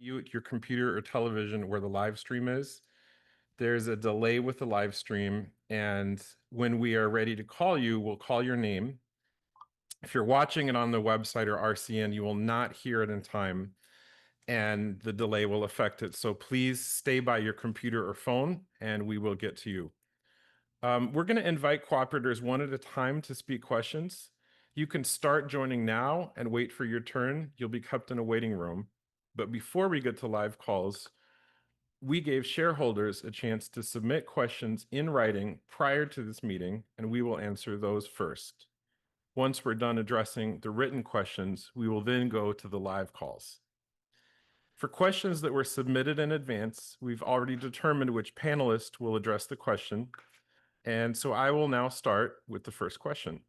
You at your computer or television where the live stream is. There's a delay with the live stream, and when we are ready to call you, we'll call your name. If you're watching it on the website or RCN, you will not hear it in time, and the delay will affect it. So please stay by your computer or phone, and we will get to you. We're going to invite cooperators one at a time to speak questions. You can start joining now and wait for your turn. You'll be kept in a waiting room. But before we get to live calls, we gave shareholders a chance to submit questions in writing prior to this meeting, and we will answer those first. Once we're done addressing the written questions, we will then go to the live calls. For questions that were submitted in advance, we've already determined which panelist will address the question. And so I will now start with the first question.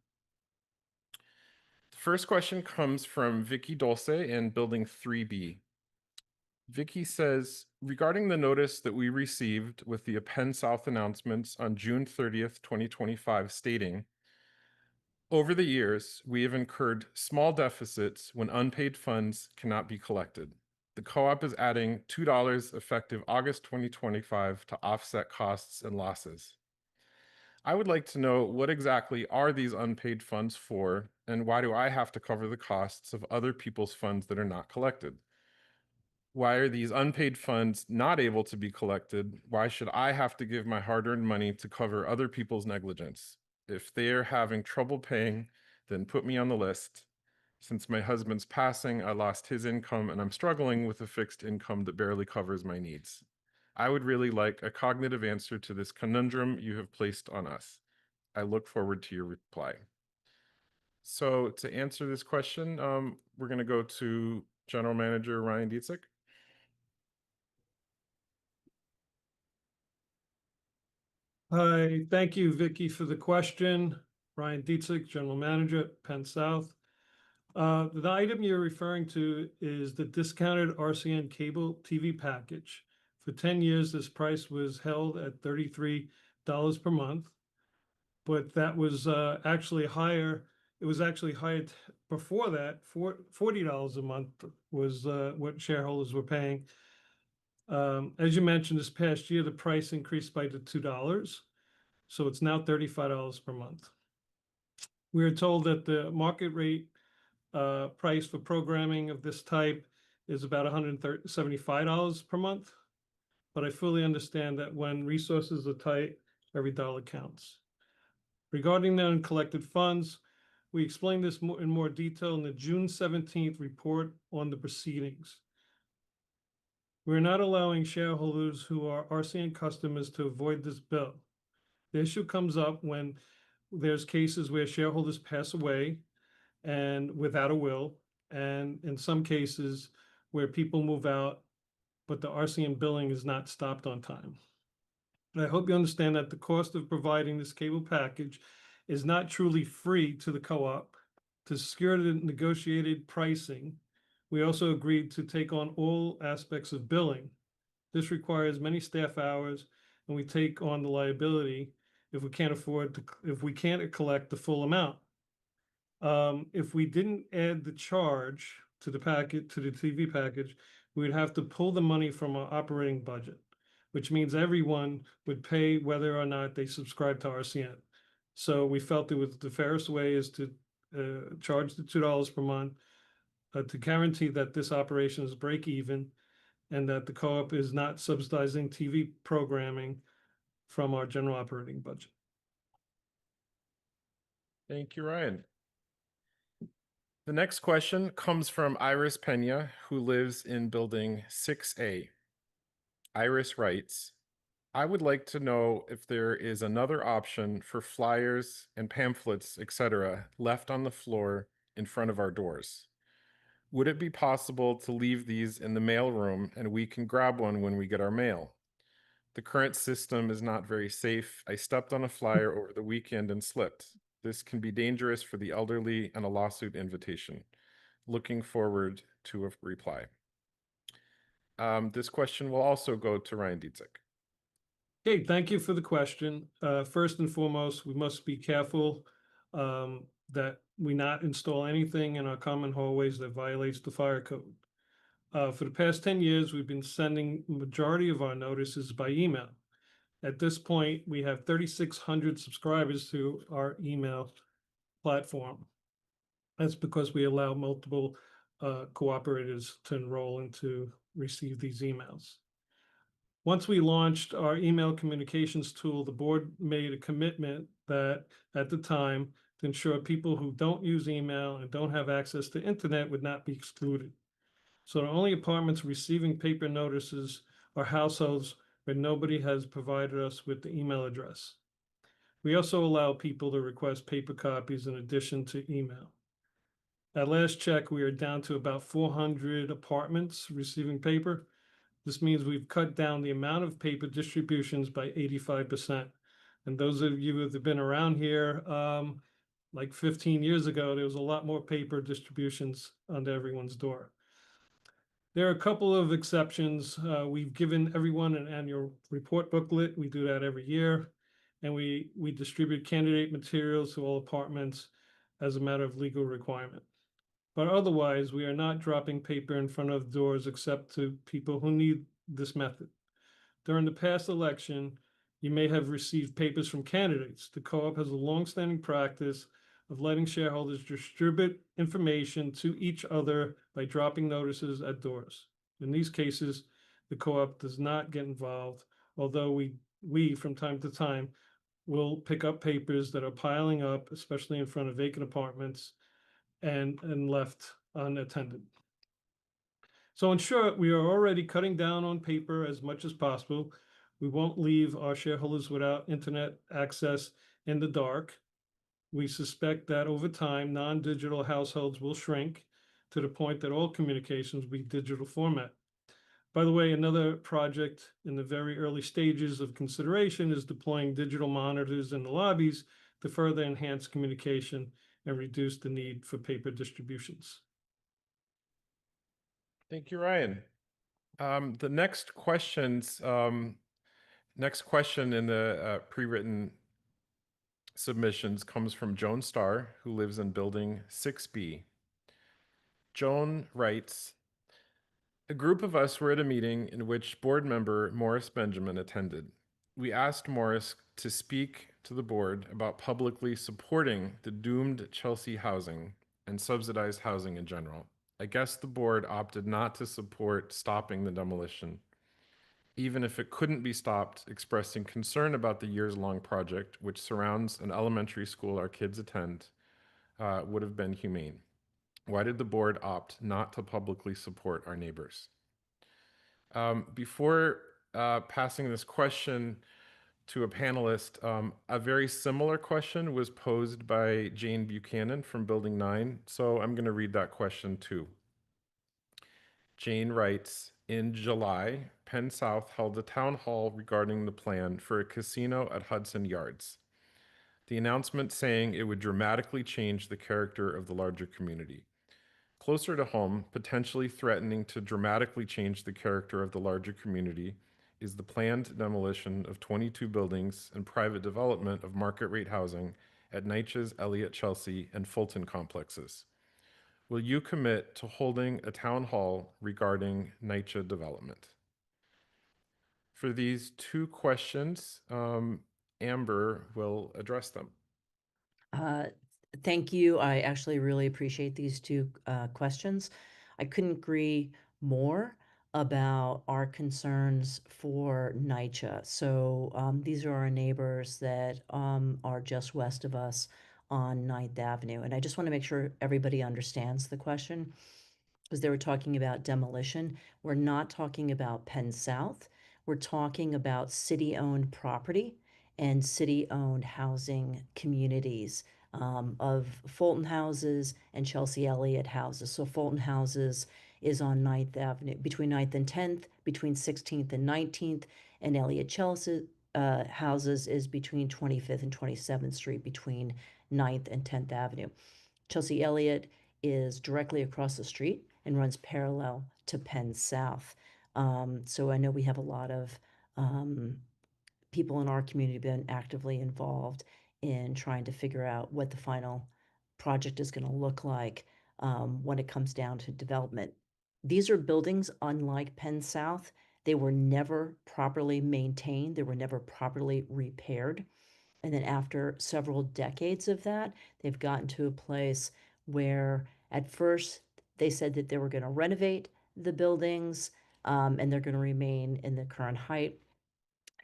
The first question comes from Vicky Dulce in Building 3B. Vicky says, regarding the notice that we received with the Penn South announcements on June 30th, 2025, stating, over the years, we have incurred small deficits when unpaid funds cannot be collected. The co-op is adding $2 effective August 2025 to offset costs and losses. I would like to know what exactly are these unpaid funds for, and why do I have to cover the costs of other people's funds that are not collected? Why are these unpaid funds not able to be collected? Why should I have to give my hard-earned money to cover other people's negligence? If they're having trouble paying, then put me on the list. Since my husband's passing, I lost his income and I'm struggling with a fixed income that barely covers my needs. I would really like a cognitive answer to this conundrum you have placed on us. I look forward to your reply. So to answer this question, we're going to go to General Manager Ryan Dietzick. Hi, thank you, Vicky, for the question. Ryan Dietzick, General Manager at Penn South. The item you're referring to is the discounted RCN cable TV package. For 10 years, this price was held at $33 per month, but that was actually higher. It was actually higher before that. $40 a month was what shareholders were paying. As you mentioned, this past year, the price increased by $2. So it's now $35 per month. We are told that the market rate price for programming of this type is about $175 per month. But I fully understand that when resources are tight, every dollar counts. Regarding the uncollected funds, we explained this in more detail in the June 17th report on the proceedings. We're not allowing shareholders who are RCN customers to avoid this bill. The issue comes up when there's cases where shareholders pass away and without a will, and in some cases where people move out, but the RCN billing is not stopped on time. I hope you understand that the cost of providing this cable package is not truly free to the co-op. To secure the negotiated pricing, we also agreed to take on all aspects of billing. This requires many staff hours, and we take on the liability if we can't collect the full amount. If we didn't add the charge to the TV package, we'd have to pull the money from our operating budget, which means everyone would pay whether or not they subscribe to RCN. So we felt it was the fairest way is to charge the $2 per month to guarantee that this operation is break even and that the co-op is not subsidizing TV programming from our general operating budget. Thank you, Ryan. The next question comes from Iris Pena, who lives in building 6A. Iris writes, I would like to know if there is another option for flyers and pamphlets, etc., left on the floor in front of our doors. Would it be possible to leave these in the mail room and we can grab one when we get our mail? The current system is not very safe. I stepped on a flyer over the weekend and slipped. This can be dangerous for the elderly and a lawsuit invitation. Looking forward to a reply. This question will also go to Ryan Dietzick. Okay, thank you for the question. First and foremost, we must be careful that we not install anything in our common hallways that violates the fire code. For the past 10 years, we've been sending the majority of our notices by email. At this point, we have 3,600 subscribers to our email platform. That's because we allow multiple cooperators to enroll and to receive these emails. Once we launched our email communications tool, the board made a commitment that at the time to ensure people who don't use email and don't have access to internet would not be excluded. So the only apartments receiving paper notices are households where nobody has provided us with the email address. We also allow people to request paper copies in addition to email. At last check, we are down to about 400 apartments receiving paper. This means we've cut down the amount of paper distributions by 85%. And those of you that have been around here, like 15 years ago, there was a lot more paper distributions under everyone's door. There are a couple of exceptions. We've given everyone an annual report booklet. We do that every year. And we distribute candidate materials to all apartments as a matter of legal requirement. But otherwise, we are not dropping paper in front of doors except to people who need this method. During the past election, you may have received papers from candidates. The co-op has a longstanding practice of letting shareholders distribute information to each other by dropping notices at doors. In these cases, the co-op does not get involved, although we from time to time will pick up papers that are piling up, especially in front of vacant apartments, and left unattended. So in short, we are already cutting down on paper as much as possible. We won't leave our shareholders without internet access in the dark. We suspect that over time, non-digital households will shrink to the point that all communications will be digital format. By the way, another project in the very early stages of consideration is deploying digital monitors in the lobbies to further enhance communication and reduce the need for paper distributions. Thank you, Ryan. The next question in the pre-written submissions comes from Joan Starr, who lives in building 6B. Joan writes, a group of us were at a meeting in which board member Morris Benjamin attended. We asked Morris to speak to the board about publicly supporting the doomed Chelsea housing and subsidized housing in general. I guess the board opted not to support stopping the demolition, even if it couldn't be stopped, expressing concern about the years-long project, which surrounds an elementary school our kids attend, would have been humane. Why did the board opt not to publicly support our neighbors? Before passing this question to a panelist, a very similar question was posed by Jane Buchanan from Building 9, so I'm going to read that question too. Jane writes, in July, Penn South held a town hall regarding the plan for a casino at Hudson Yards. The announcement saying it would dramatically change the character of the larger community. Closer to home, potentially threatening to dramatically change the character of the larger community, is the planned demolition of 22 buildings and private development of market rate housing at NYCHA's Elliott Chelsea and Fulton complexes. Will you commit to holding a town hall regarding NYCHA development? For these two questions, Amber will address them. Thank you. I actually really appreciate these two questions. I couldn't agree more about our concerns for NYCHA. So these are our neighbors that are just west of us on 9th Avenue. And I just want to make sure everybody understands the question, because they were talking about demolition. We're not talking about Penn South. We're talking about city-owned property and city-owned housing communities of Fulton houses and Chelsea Elliott houses. So Fulton houses is on 9th Avenue, between 9th and 10th, between 16th and 19th, and Elliott Chelsea houses is between 25th and 27th Street, between 9th and 10th Avenue. Chelsea Elliott is directly across the street and runs parallel to Penn South. So I know we have a lot of people in our community been actively involved in trying to figure out what the final project is going to look like when it comes down to development. These are buildings unlike Penn South They were never properly maintained, they were never properly repaired. And then after several decades of that, they've gotten to a place where at first they said that they were going to renovate the buildings, and they're going to remain in the current height.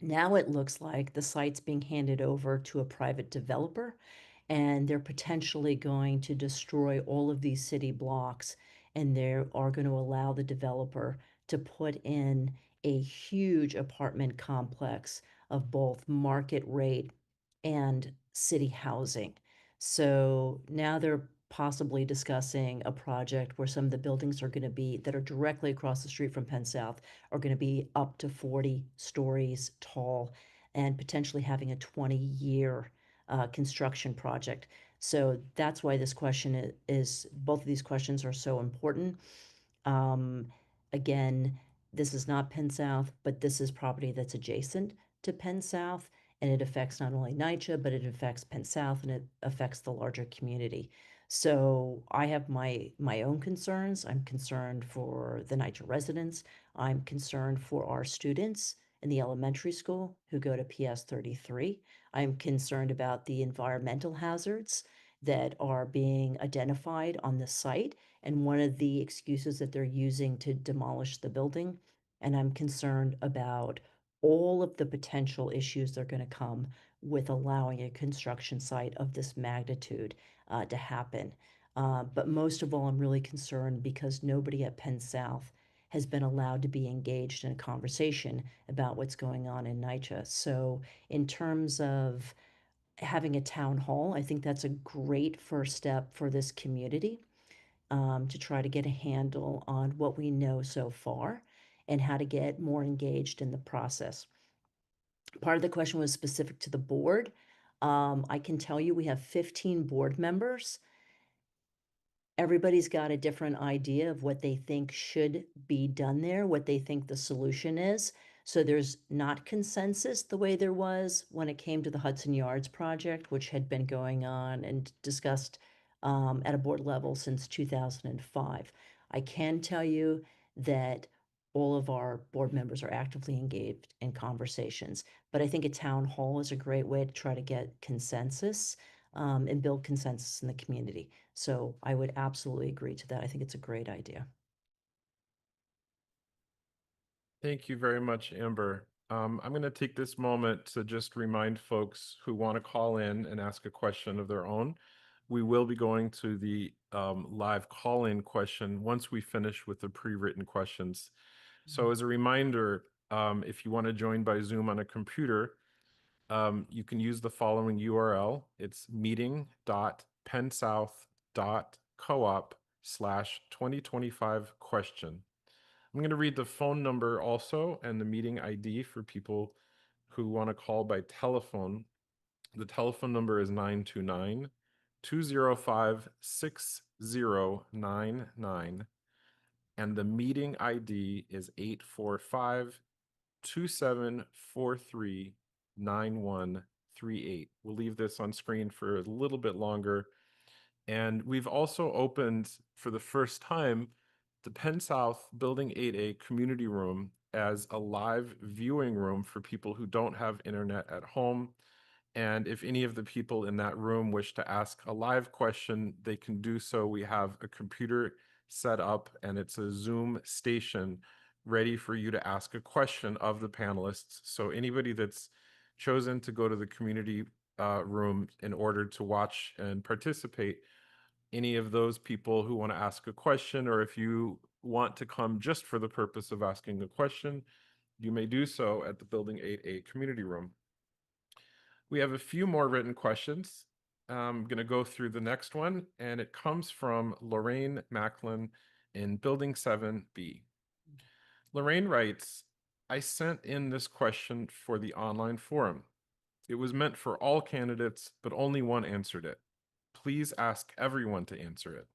Now it looks like the site's being handed over to a private developer, and they're potentially going to destroy all of these city blocks, and they are going to allow the developer to put in a huge apartment complex of both market rate and city housing. So now they're possibly discussing a project where some of the buildings are going to be that are directly across the street from Penn South are going to be up to 40 stories tall and potentially having a 20-year construction project. So that's why this question is both of these questions are so important. Again, this is not Penn South, but this is property that's adjacent to Penn South, and it affects not only NYCHA, but it affects Penn South and it affects the larger community. So I have my own concerns. I'm concerned for the NYCHA residents. I'm concerned for our students in the elementary school who go to PS 33. I'm concerned about the environmental hazards that are being identified on the site and one of the excuses that they're using to demolish the building. And I'm concerned about all of the potential issues that are going to come with allowing a construction site of this magnitude to happen. But most of all, I'm really concerned because nobody at Penn South has been allowed to be engaged in a conversation about what's going on in NYCHA. So in terms of having a town hall, I think that's a great first step for this community, to try to get a handle on what we know so far and how to get more engaged in the process. Part of the question was specific to the board. I can tell you we have 15 board members. Everybody's got a different idea of what they think should be done there, what they think the solution is. So there's not consensus the way there was when it came to the Hudson Yards project, which had been going on and discussed at a board level since 2005. I can tell you that all of our board members are actively engaged in conversations, but I think a town hall is a great way to try to get consensus and build consensus in the community. So I would absolutely agree to that. I think it's a great idea. Thank you very much, Amber. I'm going to take this moment to just remind folks who want to call in and ask a question of their own. We will be going to the live call-in question once we finish with the pre-written questions. So as a reminder, if you want to join by Zoom on a computer, you can use the following URL. It's meeting.pennsouth.coop/2025 question. I'm going to read the phone number also and the meeting ID for people who want to call by telephone. The telephone number is 929-205-6099, and the meeting ID is 845-2743-9138. We'll leave this on screen for a little bit longer. And we've also opened for the first time the Penn South Building 8A community room as a live viewing room for people who don't have internet at home. And if any of the people in that room wish to ask a live question, they can do so. We have a computer set up and it's a Zoom station ready for you to ask a question of the panelists. So anybody that's chosen to go to the community room in order to watch and participate, any of those people who want to ask a question, or if you want to come just for the purpose of asking a question, you may do so at the Building 8A community room. We have a few more written questions. I'm going to go through the next one, and it comes from Lorraine Macklin in Building 7B. Lorraine writes, I sent in this question for the online forum. It was meant for all candidates, but only one answered it. Please ask everyone to answer it.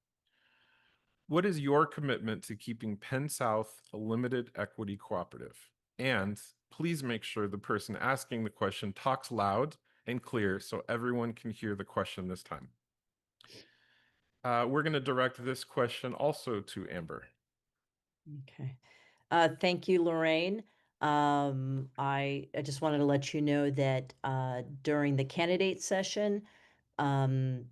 What is your commitment to keeping Penn South a limited equity cooperative? And please make sure the person asking the question talks loud and clear so everyone can hear the question this time. We're going to direct this question also to Amber. Okay. Thank you, Lorraine. I just wanted to let you know that during the candidate session, um,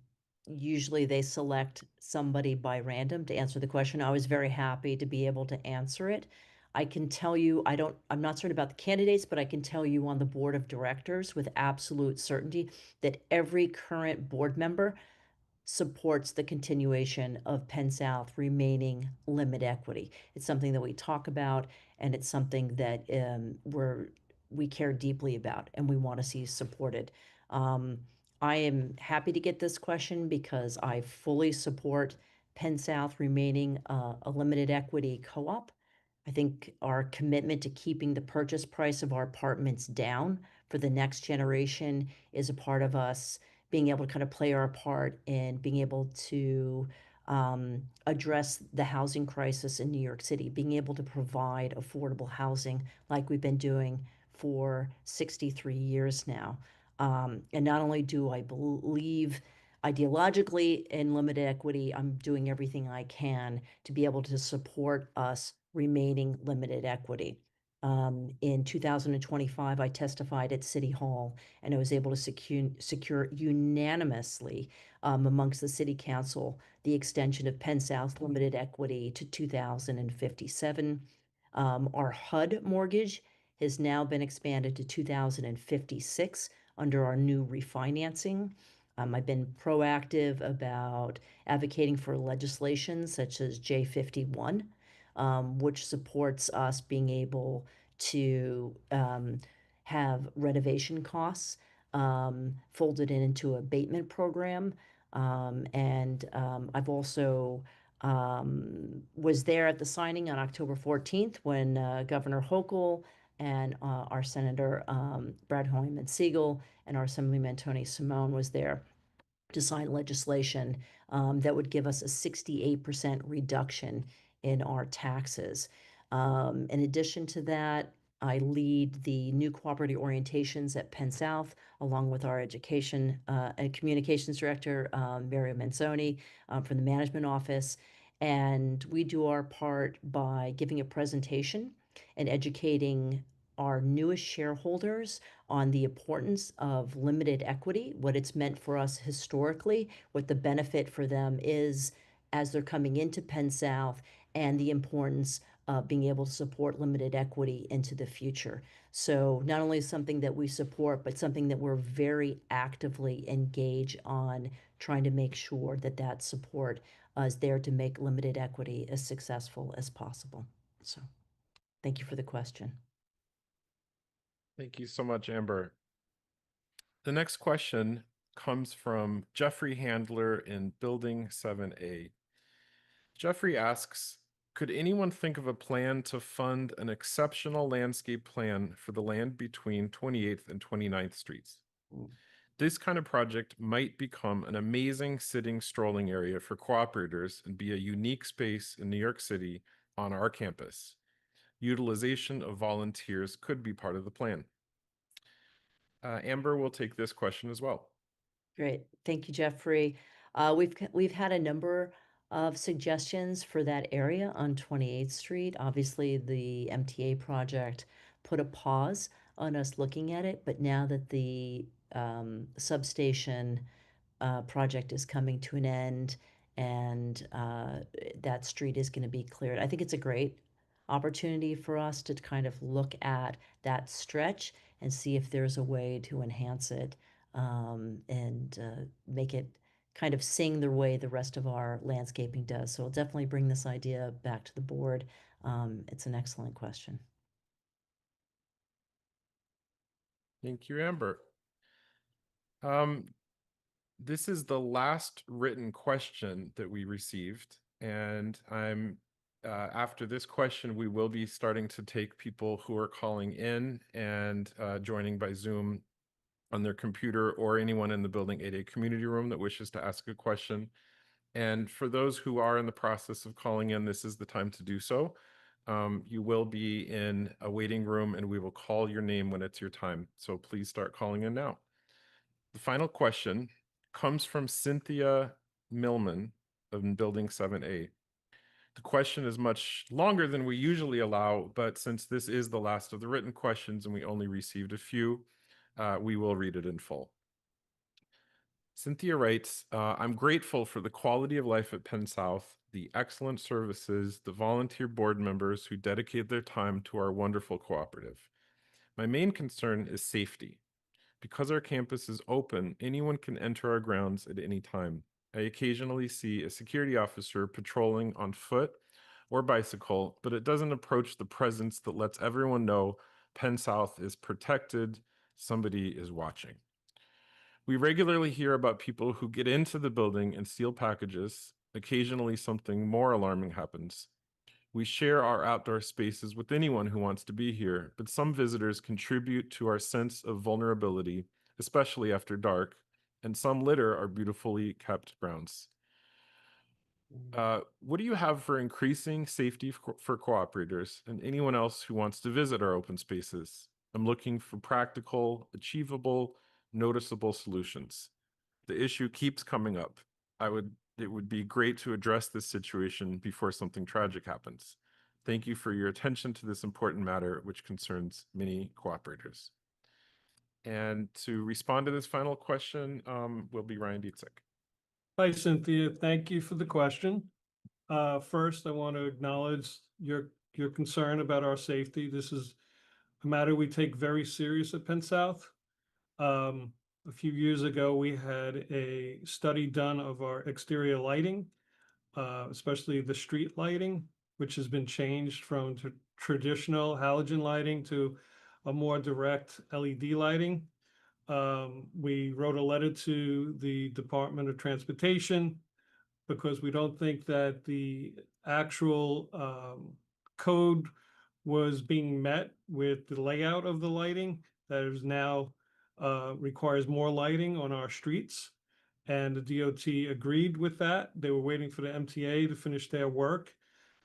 usually they select somebody by random to answer the question. I was very happy to be able to answer it. I can tell you, I'm not certain about the candidates, but I can tell you on the board of directors with absolute certainty that every current board member supports the continuation of Penn South remaining limit equity. It's something that we talk about, and it's something that we care deeply about, and we want to see supported. Um, I am happy to get this question because I fully support Penn South remaining a limited equity co-op. I think our commitment to keeping the purchase price of our apartments down for the next generation is a part of us being able to kind of play our part in being able to address the housing crisis in New York City, being able to provide affordable housing like we've been doing for 63 years now. And not only do I believe ideologically in limited equity, I'm doing everything I can to be able to support us remaining limited equity. In 2025, I testified at City Hall, and I was able to secure unanimously amongst the City Council the extension of Penn South limited equity to 2057. Our HUD mortgage has now been expanded to 2056 under our new refinancing. I've been proactive about advocating for legislation such as J51, which supports us being able to have renovation costs folded into abatement program. I've also was there at the signing on October 14th when Governor Hochul and our Senator Brad Hoyman Siegel and our Assemblyman Tony Simone was there to sign legislation that would give us a 68% reduction in our taxes. In addition to that, I lead the new cooperative orientations at Penn South, along with our education and communications director, Miriam Manzoni, from the management office. And we do our part by giving a presentation and educating our newest shareholders on the importance of limited equity, what it's meant for us historically, what the benefit for them is as they're coming into Penn South, and the importance of being able to support limited equity into the future. So not only something that we support, but something that we're very actively engaged on trying to make sure that that support is there to make limited equity as successful as possible. So thank you for the question. Thank you so much, Amber. The next question comes from Jeffrey Handler in Building 7A. Jeffrey asks, could anyone think of a plan to fund an exceptional landscape plan for the land between 28th and 29th Streets? This kind of project might become an amazing sitting, strolling area for cooperators and be a unique space in New York City on our campus. Utilization of volunteers could be part of the plan. Amber will take this question as well. Great. Thank you, Jeffrey. We've had a number of suggestions for that area on 28th Street. Obviously, the MTA project put a pause on us looking at it, but now that the substation project is coming to an end and that street is going to be cleared, I think it's a great opportunity for us to kind of look at that stretch and see if there's a way to enhance it and make it kind of sing the way the rest of our landscaping does. So I'll definitely bring this idea back to the board. It's an excellent question. Thank you, Amber. This is the last written question that we received, and after this question, we will be starting to take people who are calling in and joining by Zoom on their computer, or anyone in the Building 8A community room that wishes to ask a question. And for those who are in the process of calling in, this is the time to do so. You will be in a waiting room and we will call your name when it's your time. So please start calling in now. The final question comes from Cynthia Millman of Building 7A. The question is much longer than we usually allow, but since this is the last of the written questions and we only received a few, we will read it in full. Cynthia writes, I'm grateful for the quality of life at Penn South, the excellent services, the volunteer board members who dedicate their time to our wonderful cooperative. My main concern is safety. Because our campus is open, anyone can enter our grounds at any time. I occasionally see a security officer patrolling on foot or bicycle, but it doesn't approach the presence that lets everyone know Penn South is protected, somebody is watching. We regularly hear about people who get into the building and steal packages. Occasionally, something more alarming happens. We share our outdoor spaces with anyone who wants to be here, but some visitors contribute to our sense of vulnerability, especially after dark, and some litter our beautifully kept grounds. What do you have for increasing safety for cooperators and anyone else who wants to visit our open spaces? I'm looking for practical, achievable, noticeable solutions. The issue keeps coming up. It would be great to address this situation before something tragic happens. Thank you for your attention to this important matter, which concerns many cooperators. And to respond to this final question will be Ryan Dietzig. Hi, Cynthia. Thank you for the question. First, I want to acknowledge your concern about our safety. This is a matter we take very serious at Penn South. A few years ago, we had a study done of our exterior lighting, especially the street lighting, which has been changed from traditional halogen lighting to a more direct LED lighting. We wrote a letter to the Department of Transportation because we don't think that the actual code was being met with the layout of the lighting that is now requires more lighting on our streets. And the DOT agreed with that. They were waiting for the MTA to finish their work.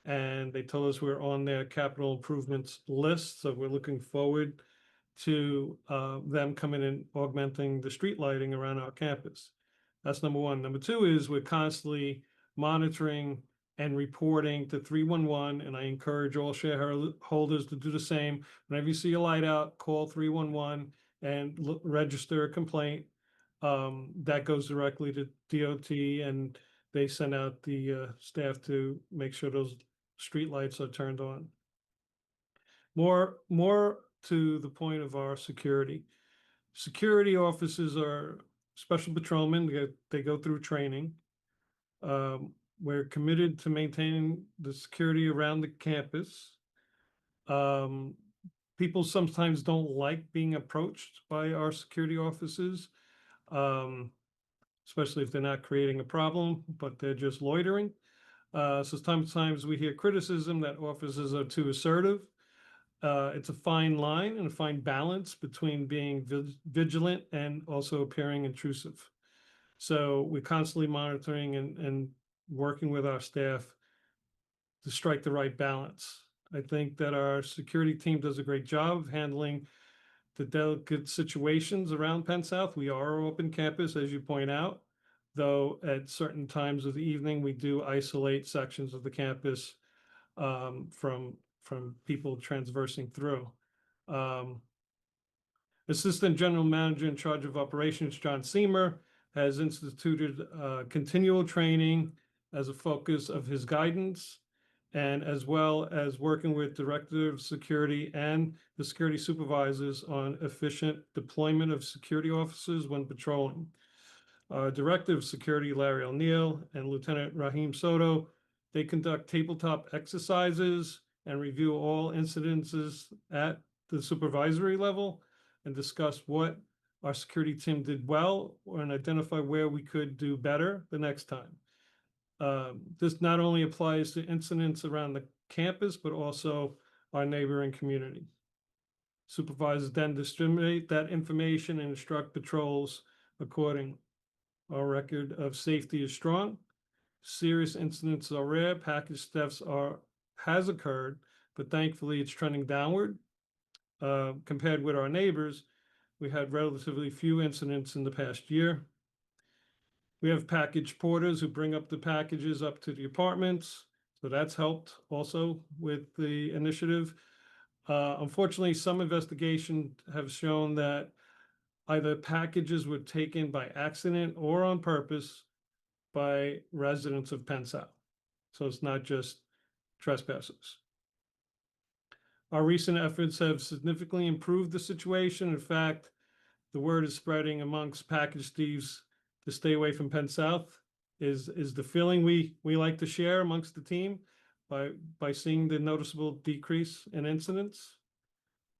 And they told us we're on their capital improvements list. So we're looking forward to them coming and augmenting the street lighting around our campus. That's number one. Number two is we're constantly monitoring and reporting to 311, and I encourage all shareholders to do the same. Whenever you see a light out, call 311 and register a complaint. That goes directly to DOT, and they send out the staff to make sure those street lights are turned on. More to the point of our security. Security officers are special patrolmen. They go through training. We're committed to maintaining the security around the campus. People sometimes don't like being approached by our security officers, especially if they're not creating a problem, but they're just loitering. So sometimes we hear criticism that officers are too assertive. It's a fine line and a fine balance between being vigilant and also appearing intrusive. So we're constantly monitoring and working with our staff to strike the right balance. I think that our security team does a great job of handling the delicate situations around Penn South. We are an open campus, as you point out, though at certain times of the evening, we do isolate sections of the campus from people transversing through. Assistant General Manager in charge of operations, John Seamer, has instituted continual training as a focus of his guidance, and as well as working with Director of Security and the security supervisors on efficient deployment of security officers when patrolling. Director of Security, Larry O'Neill, and Lieutenant Raheem Soto, they conduct tabletop exercises and review all incidences at the supervisory level and discuss what our security team did well and identify where we could do better the next time. This not only applies to incidents around the campus, but also our neighboring community. Supervisors then disseminate that information and instruct patrols accordingly. Our record of safety is strong. Serious incidents are rare. Package thefts has occurred, but thankfully it's trending downward. Compared with our neighbors, we had relatively few incidents in the past year. We have package porters who bring up the packages up to the apartments. So that's helped also with the initiative. Unfortunately, some investigation have shown that either packages were taken by accident or on purpose by residents of Penn South. So it's not just trespassers. Our recent efforts have significantly improved the situation. In fact, the word is spreading amongst package thieves to stay away from Penn South is the feeling we like to share amongst the team by seeing the noticeable decrease in incidents.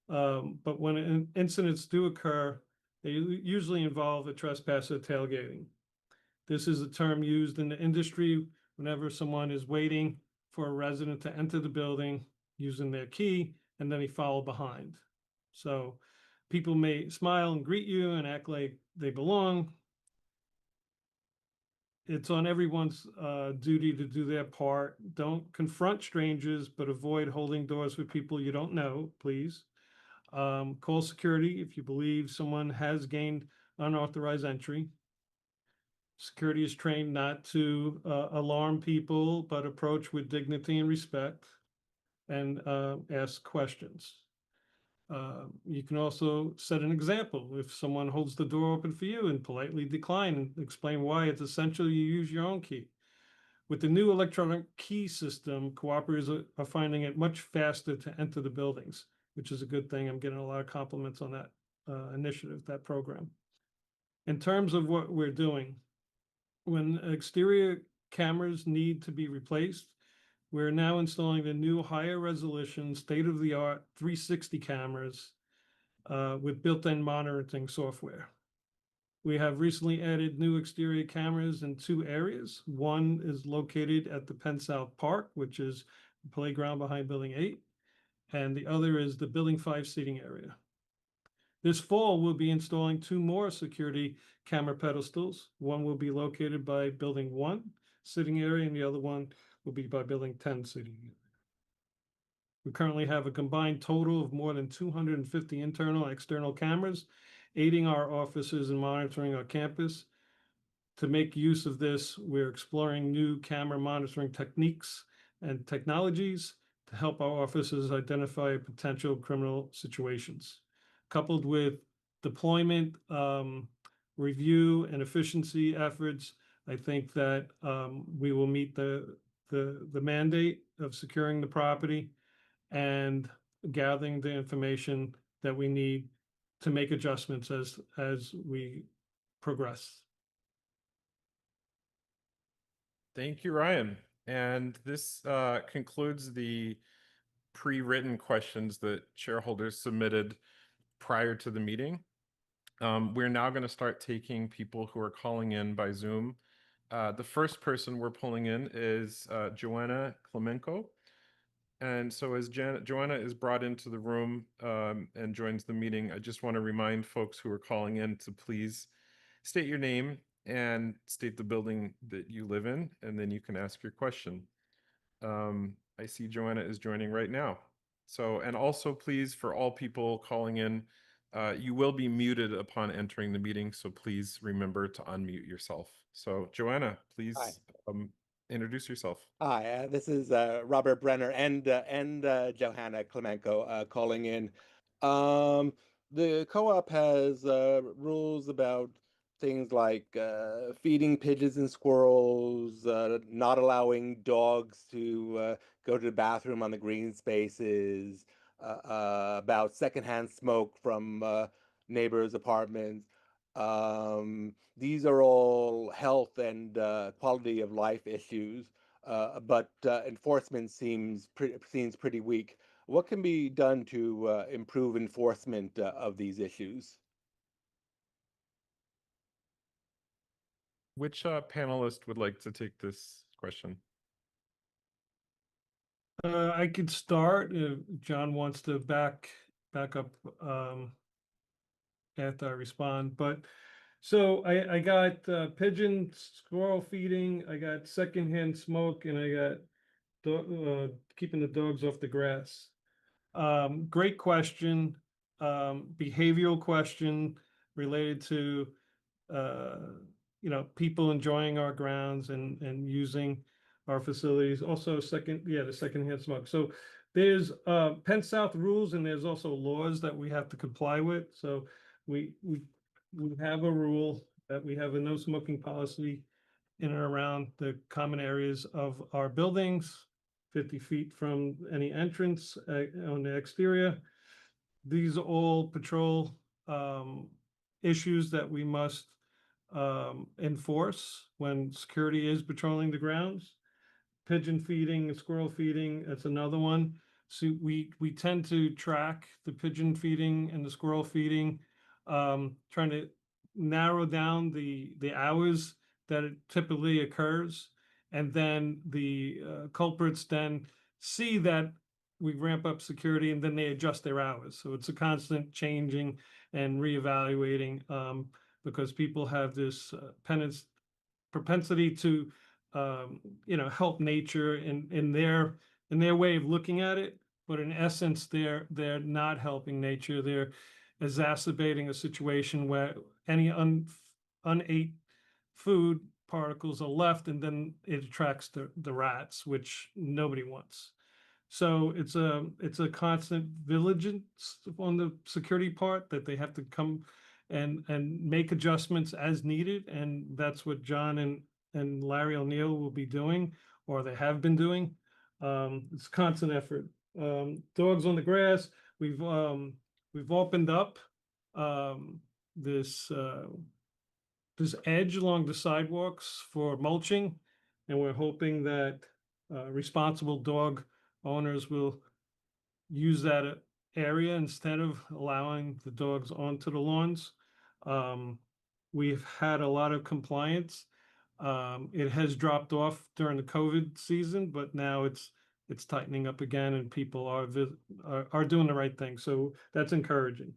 But when incidents do occur, they usually involve a trespasser tailgating. This is a term used in the industry whenever someone is waiting for a resident to enter the building using their key, and then they follow behind. So people may smile and greet you and act like they belong. It's on everyone's duty to do their part. Don't confront strangers, but avoid holding doors with people you don't know, please. Call security if you believe someone has gained unauthorized entry. Security is trained not to alarm people, but approach with dignity and respect and ask questions. You can also set an example. If someone holds the door open for you, and politely decline and explain why it's essential you use your own key. With the new electronic key system, cooperators are finding it much faster to enter the buildings, which is a good thing. I'm getting a lot of compliments on that initiative, that program. In terms of what we're doing, when exterior cameras need to be replaced, we're now installing the new higher resolution, state-of-the-art 360 cameras with built-in monitoring software. We have recently added new exterior cameras in 2 areas. One is located at the Penn South Park, which is the playground behind Building 8, and the other is the Building 5 seating area. This fall, we'll be installing 2 more security camera pedestals. One will be located by Building 1 sitting area, and the other one will be by Building 10 sitting area. We currently have a combined total of more than 250 internal and external cameras, aiding our officers in monitoring our campus. To make use of this, we're exploring new camera monitoring techniques and technologies to help our officers identify potential criminal situations. Coupled with deployment, review, and efficiency efforts, I think that we will meet the mandate of securing the property and gathering the information that we need to make adjustments as we progress. Thank you, Ryan. And this concludes the pre-written questions that shareholders submitted prior to the meeting. We're now going to start taking people who are calling in by Zoom. The first person we're pulling in is Joanna Klemenko. And so as Joanna is brought into the room and joins the meeting, I just want to remind folks who are calling in to please state your name and state the building that you live in, and then you can ask your question. I see Joanna is joining right now. So, and also please, for all people calling in, you will be muted upon entering the meeting, so please remember to unmute yourself. So Joanna, please introduce yourself. Hi, this is Robert Brenner and Johanna Klemenko calling in. The co-op has rules about things like feeding pigeons and squirrels, not allowing dogs to go to the bathroom on the green spaces, about secondhand smoke from neighbors' apartments. These are all health and quality of life issues, but enforcement seems pretty weak. What can be done to improve enforcement of these issues? Which panelist would like to take this question? I could start if John wants to back up after I respond. But so I got pigeon squirrel feeding, I got secondhand smoke, and I got keeping the dogs off the grass. Great question. Behavioral question related to people enjoying our grounds and using our facilities. Also, the secondhand smoke. So there's Penn South rules, and there's also laws that we have to comply with. So we have a rule that we have a no smoking policy in and around the common areas of our buildings, 50 feet from any entrance on the exterior. These are all patrol issues that we must enforce when security is patrolling the grounds. Pigeon feeding, squirrel feeding, that's another one. So we tend to track the pigeon feeding and the squirrel feeding, trying to narrow down the hours that it typically occurs. And then the culprits then see that we ramp up security and then they adjust their hours. So it's a constant changing and reevaluating because people have this propensity to help nature in their way of looking at it, but in essence they're not helping nature. They're exacerbating a situation where any unate food particles are left, and then it attracts the rats, which nobody wants. So it's a constant vigilance on the security part that they have to come and make adjustments as needed, and that's what John and Larry O'Neill will be doing, or they have been doing. It's a constant effort. Dogs on the grass. We've opened up this edge along the sidewalks for mulching, and we're hoping that responsible dog owners will use that area instead of allowing the dogs onto the lawns. We've had a lot of compliance. It has dropped off during the COVID season, but now it's tightening up again, and people are doing the right thing. So that's encouraging.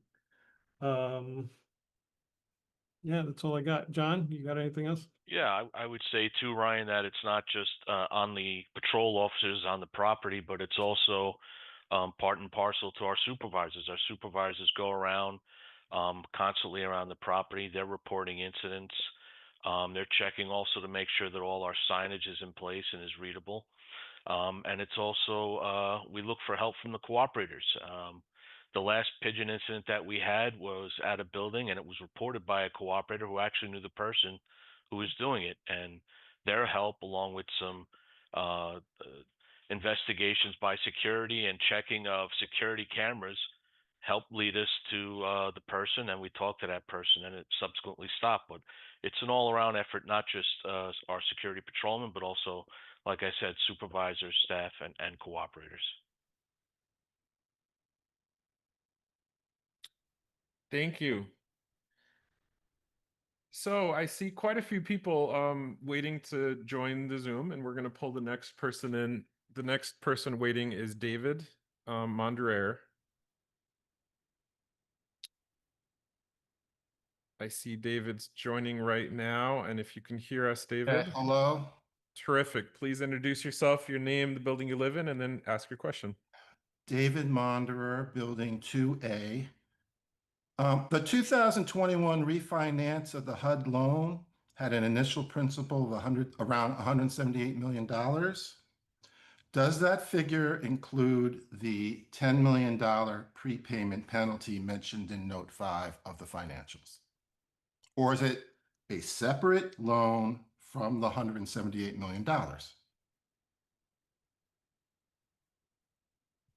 Yeah, that's all I got. John, you got anything else? Yeah, I would say too, Ryan, that it's not just on the patrol officers on the property, but it's also part and parcel to our supervisors. Our supervisors go around constantly around the property. They're reporting incidents. They're checking also to make sure that all our signage is in place and is readable. And it's also, we look for help from the cooperators. The last pigeon incident that we had was at a building, and it was reported by a cooperator who actually knew the person who was doing it. And their help, along with some investigations by security and checking of security cameras, helped lead us to the person, and we talked to that person, and it subsequently stopped. But it's an all-around effort, not just our security patrolmen, but also, like I said, supervisors, staff, and cooperators. Thank you. So I see quite a few people waiting to join the Zoom, and we're going to pull the next person in. The next person waiting is David Monderer. I see David's joining right now, and if you can hear us, David. Hello. Terrific. Please introduce yourself, your name, the building you live in, and then ask your question. David Monderer, Building 2A. The 2021 refinance of the HUD loan had an initial principal of around $178 million. Does that figure include the $10 million prepayment penalty mentioned in Note 5 of the financials? Or is it a separate loan from the $178 million?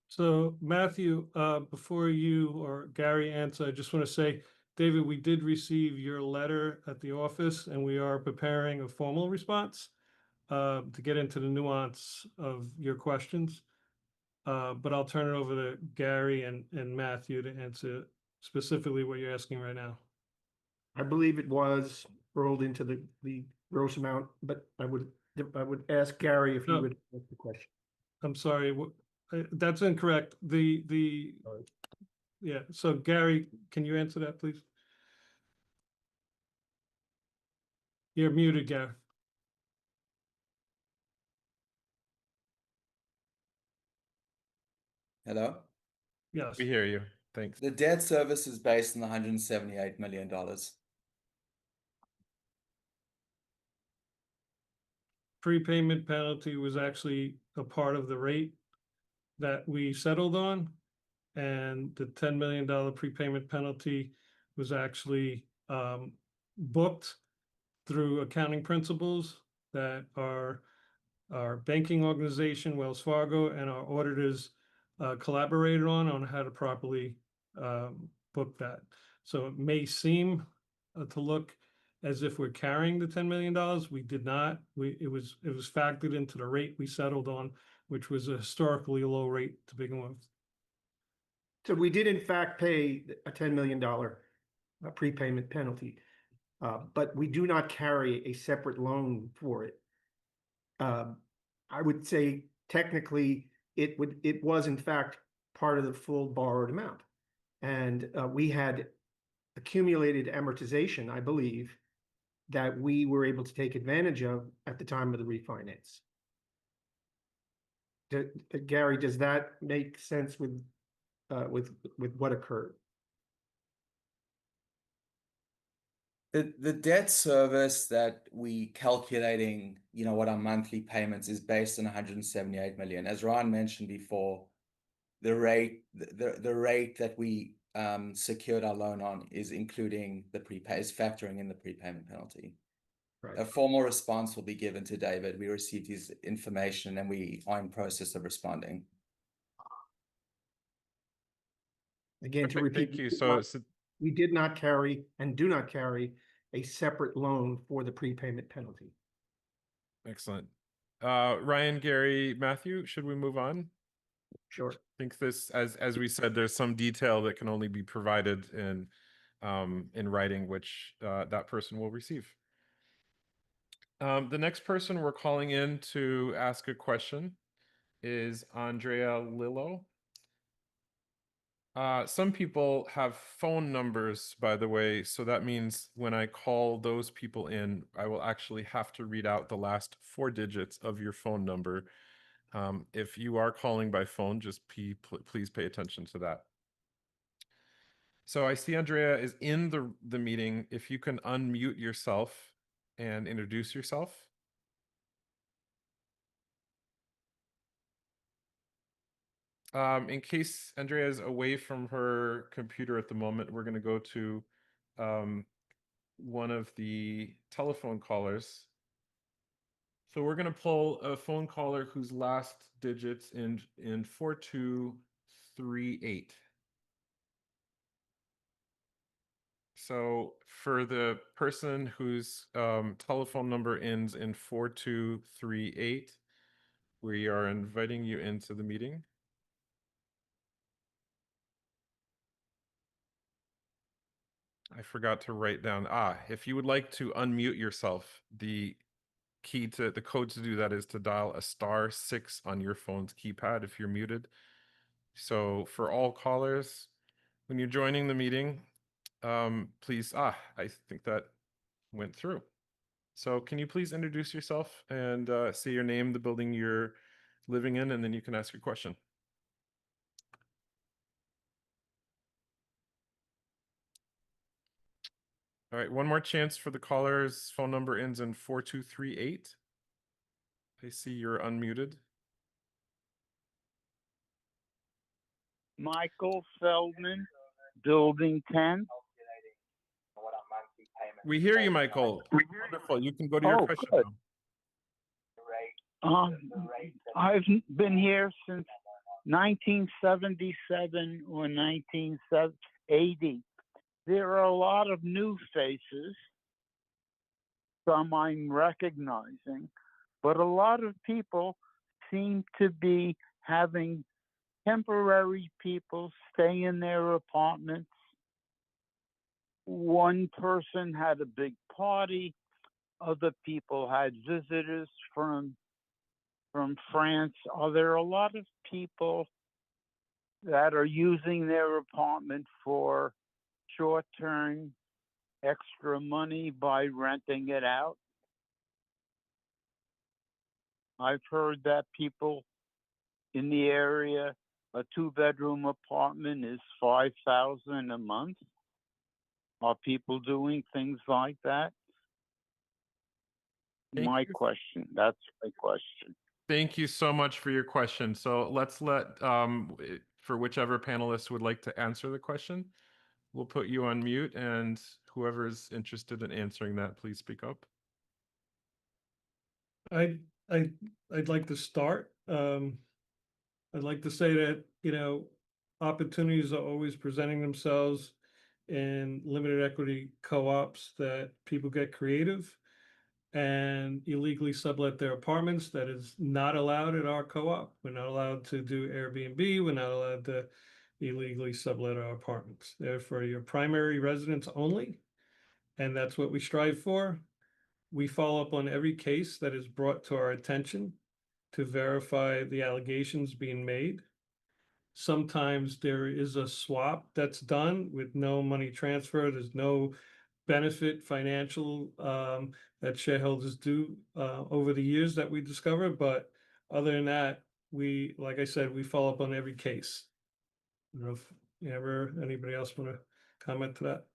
So Matthew, before you or Gary answer, I just want to say, David, we did receive your letter at the office, and we are preparing a formal response to get into the nuance of your questions. But I'll turn it over to Gary and Matthew to answer specifically what you're asking right now. I believe it was rolled into the gross amount, but I would ask Gary if he would ask the question. I'm sorry, that's incorrect. Yeah, so Gary, can you answer that, please? You're muted, Gary. Hello? Yes. We hear you. Thanks. The debt service is based on the $178 million. prepayment penalty was actually a part of the rate that we settled on. And the $10 million prepayment penalty was actually booked through accounting principles that our banking organization, Wells Fargo, and our auditors collaborated on how to properly book that. So it may seem to look as if we're carrying the $10 million. We did not. It was factored into the rate we settled on, which was a historically low rate to begin with. So we did in fact pay a $10 million prepayment penalty, but we do not carry a separate loan for it. I would say technically it was in fact part of the full borrowed amount. And we had accumulated amortization, I believe, that we were able to take advantage of at the time of the refinance. Gary, does that make sense with what occurred? The debt service that we calculating, what our monthly payments is based on 178 million. As Ryan mentioned before, the rate that we secured our loan on is including is factoring in the prepayment penalty. Right. A formal response will be given to David. We received his information and we are in process of responding. Again, to repeat, Thank you. So we did not carry and do not carry a separate loan for the prepayment penalty. excellent. Ryan, Gary, Matthew, should we move on? Sure. I think this, as we said, there's some detail that can only be provided in writing, which that person will receive. The next person we're calling in to ask a question is Andrea Lillo. Some people have phone numbers, by the way, so that means when I call those people in, I will actually have to read out the last 4 digits of your phone number. If you are calling by phone, just please pay attention to that. So I see Andrea is in the meeting. If you can unmute yourself and introduce yourself. In case Andrea is away from her computer at the moment, we're going to go to one of the telephone callers. So we're going to pull a phone caller whose last digits in 4238. So for the person whose telephone number ends in 4238, we are inviting you into the meeting. I forgot to write down, if you would like to unmute yourself, the code to do that is to dial *6 on your phone's keypad if you're muted. So for all callers, when you're joining the meeting, please, I think that went through. So can you please introduce yourself and say your name, the building you're living in, and then you can ask your question. All right, one more chance for the caller's phone number ends in 4238. I see you're unmuted. Michael Feldman, Building 10. We hear you, Michael. Wonderful. You can go to your question good. now. I've been here since 1977 or 1980. There are a lot of new faces, some I'm recognizing, but a lot of people seem to be having temporary people stay in their apartments. One person had a big party. Other people had visitors from France. Are there a lot of people that are using their apartment for short-term extra money by renting it out? I've heard that people in the area, a 2-bedroom apartment is $5,000 a month. Are people doing things like that? my question. That's my question. Thank you so much for your question. So let's let, for whichever panelist would like to answer the question, we'll put you on mute, and whoever is interested in answering that, please speak up. I I'd like to start. I'd like to say that, opportunities are always presenting themselves in limited equity co-ops, that people get creative and illegally sublet their apartments. That is not allowed at our co-op. We're not allowed to do Airbnb. We're not allowed to illegally sublet our apartments. They're for your primary residence only, and that's what we strive for. We follow up on every case that is brought to our attention to verify the allegations being made. Sometimes there is a swap that's done with no money transfer. There's no benefit financial that shareholders do over the years that we discover. But other than that, like I said, we follow up on every case. I don't know if anybody else want to comment to that?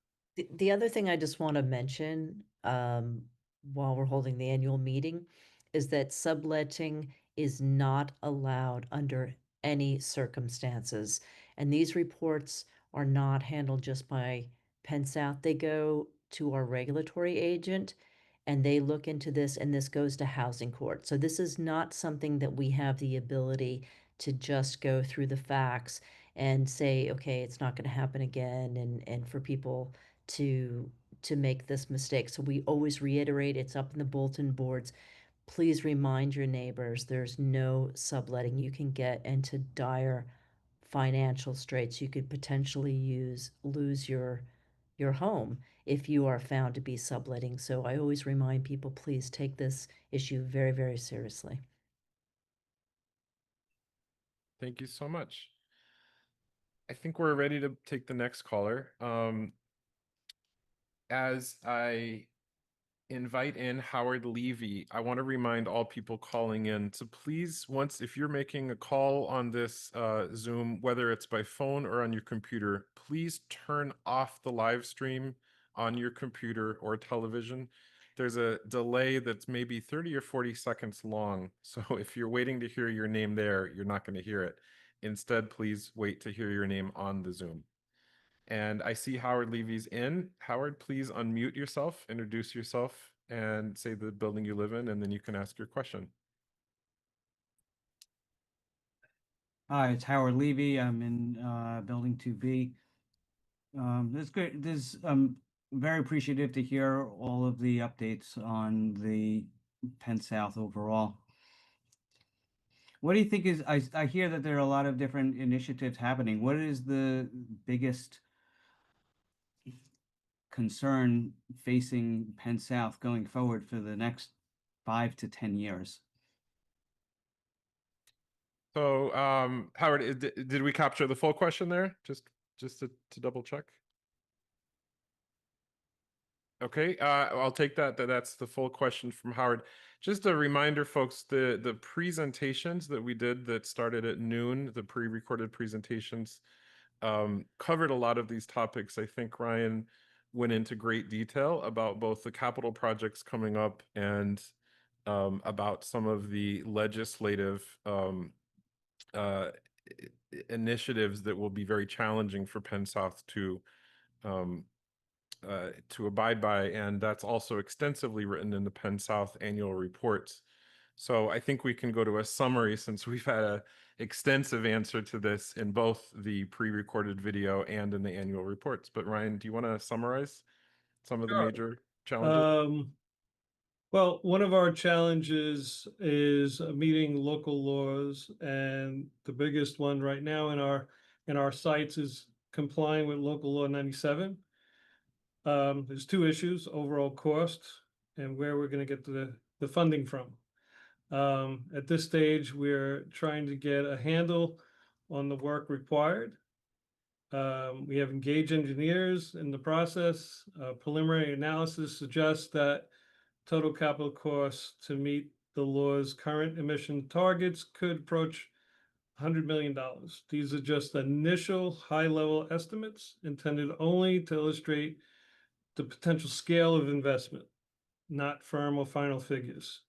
The other thing I just want to mention while we're holding the annual meeting is that subletting is not allowed under any circumstances. And these reports are not handled just by Penn South. They go to our regulatory agent and they look into this, and this goes to housing court. So this is not something that we have the ability to just go through the facts and say, okay, it's not going to happen again, and for people to make this mistake. So we always reiterate, it's up in the bulletin boards. Please remind your neighbors there's no subletting. You can get into dire financial straits. You could potentially lose your home if you are found to be subletting. So I always remind people, please take this issue very, very seriously. Thank you so much. I think we're ready to take the next caller. As I invite in Howard Levy, I want to remind all people calling in to please, if you're making a call on this Zoom, whether it's by phone or on your computer, please turn off the live stream on your computer or television. There's a delay that's maybe 30 or 40 seconds long. So if you're waiting to hear your name there, you're not going to hear it. Instead, please wait to hear your name on the Zoom. And I see Howard Levy's in. Howard, please unmute yourself, introduce yourself, and say the building you live in, and then you can ask your question. Hi, it's Howard Levy. I'm in building 2B. That's great. Very appreciative to hear all of the updates on the Penn South overall. What do you think is, I hear that there are a lot of different initiatives happening. What is the biggest concern facing Penn South going forward for the next 5 to 10 years? So, Howard, did we capture the full question there? Just to double check. Okay, I'll take that. That's the full question from Howard. Just a reminder, folks, the presentations that we did that started at noon, the pre-recorded presentations, covered a lot of these topics. I think Ryan went into great detail about both the capital projects coming up and about some of the legislative initiatives that will be very challenging for Penn South to abide by, and that's also extensively written in the Penn South annual reports. So I think we can go to a summary, since we've had an extensive answer to this in both the pre-recorded video and in the annual reports. But Ryan, do you want to summarize some of the major challenges? Well, one of our challenges is meeting local laws, and the biggest one right now in our sites is complying with local law 97. There's two issues: overall cost and where we're going to get the funding from. At this stage, we're trying to get a handle on the work required. We have engaged engineers in the process. Preliminary analysis suggests that total capital costs to meet the law's current emission targets could approach $100 million. These are just initial high-level estimates intended only to illustrate the potential scale of investment. not firm or final figures.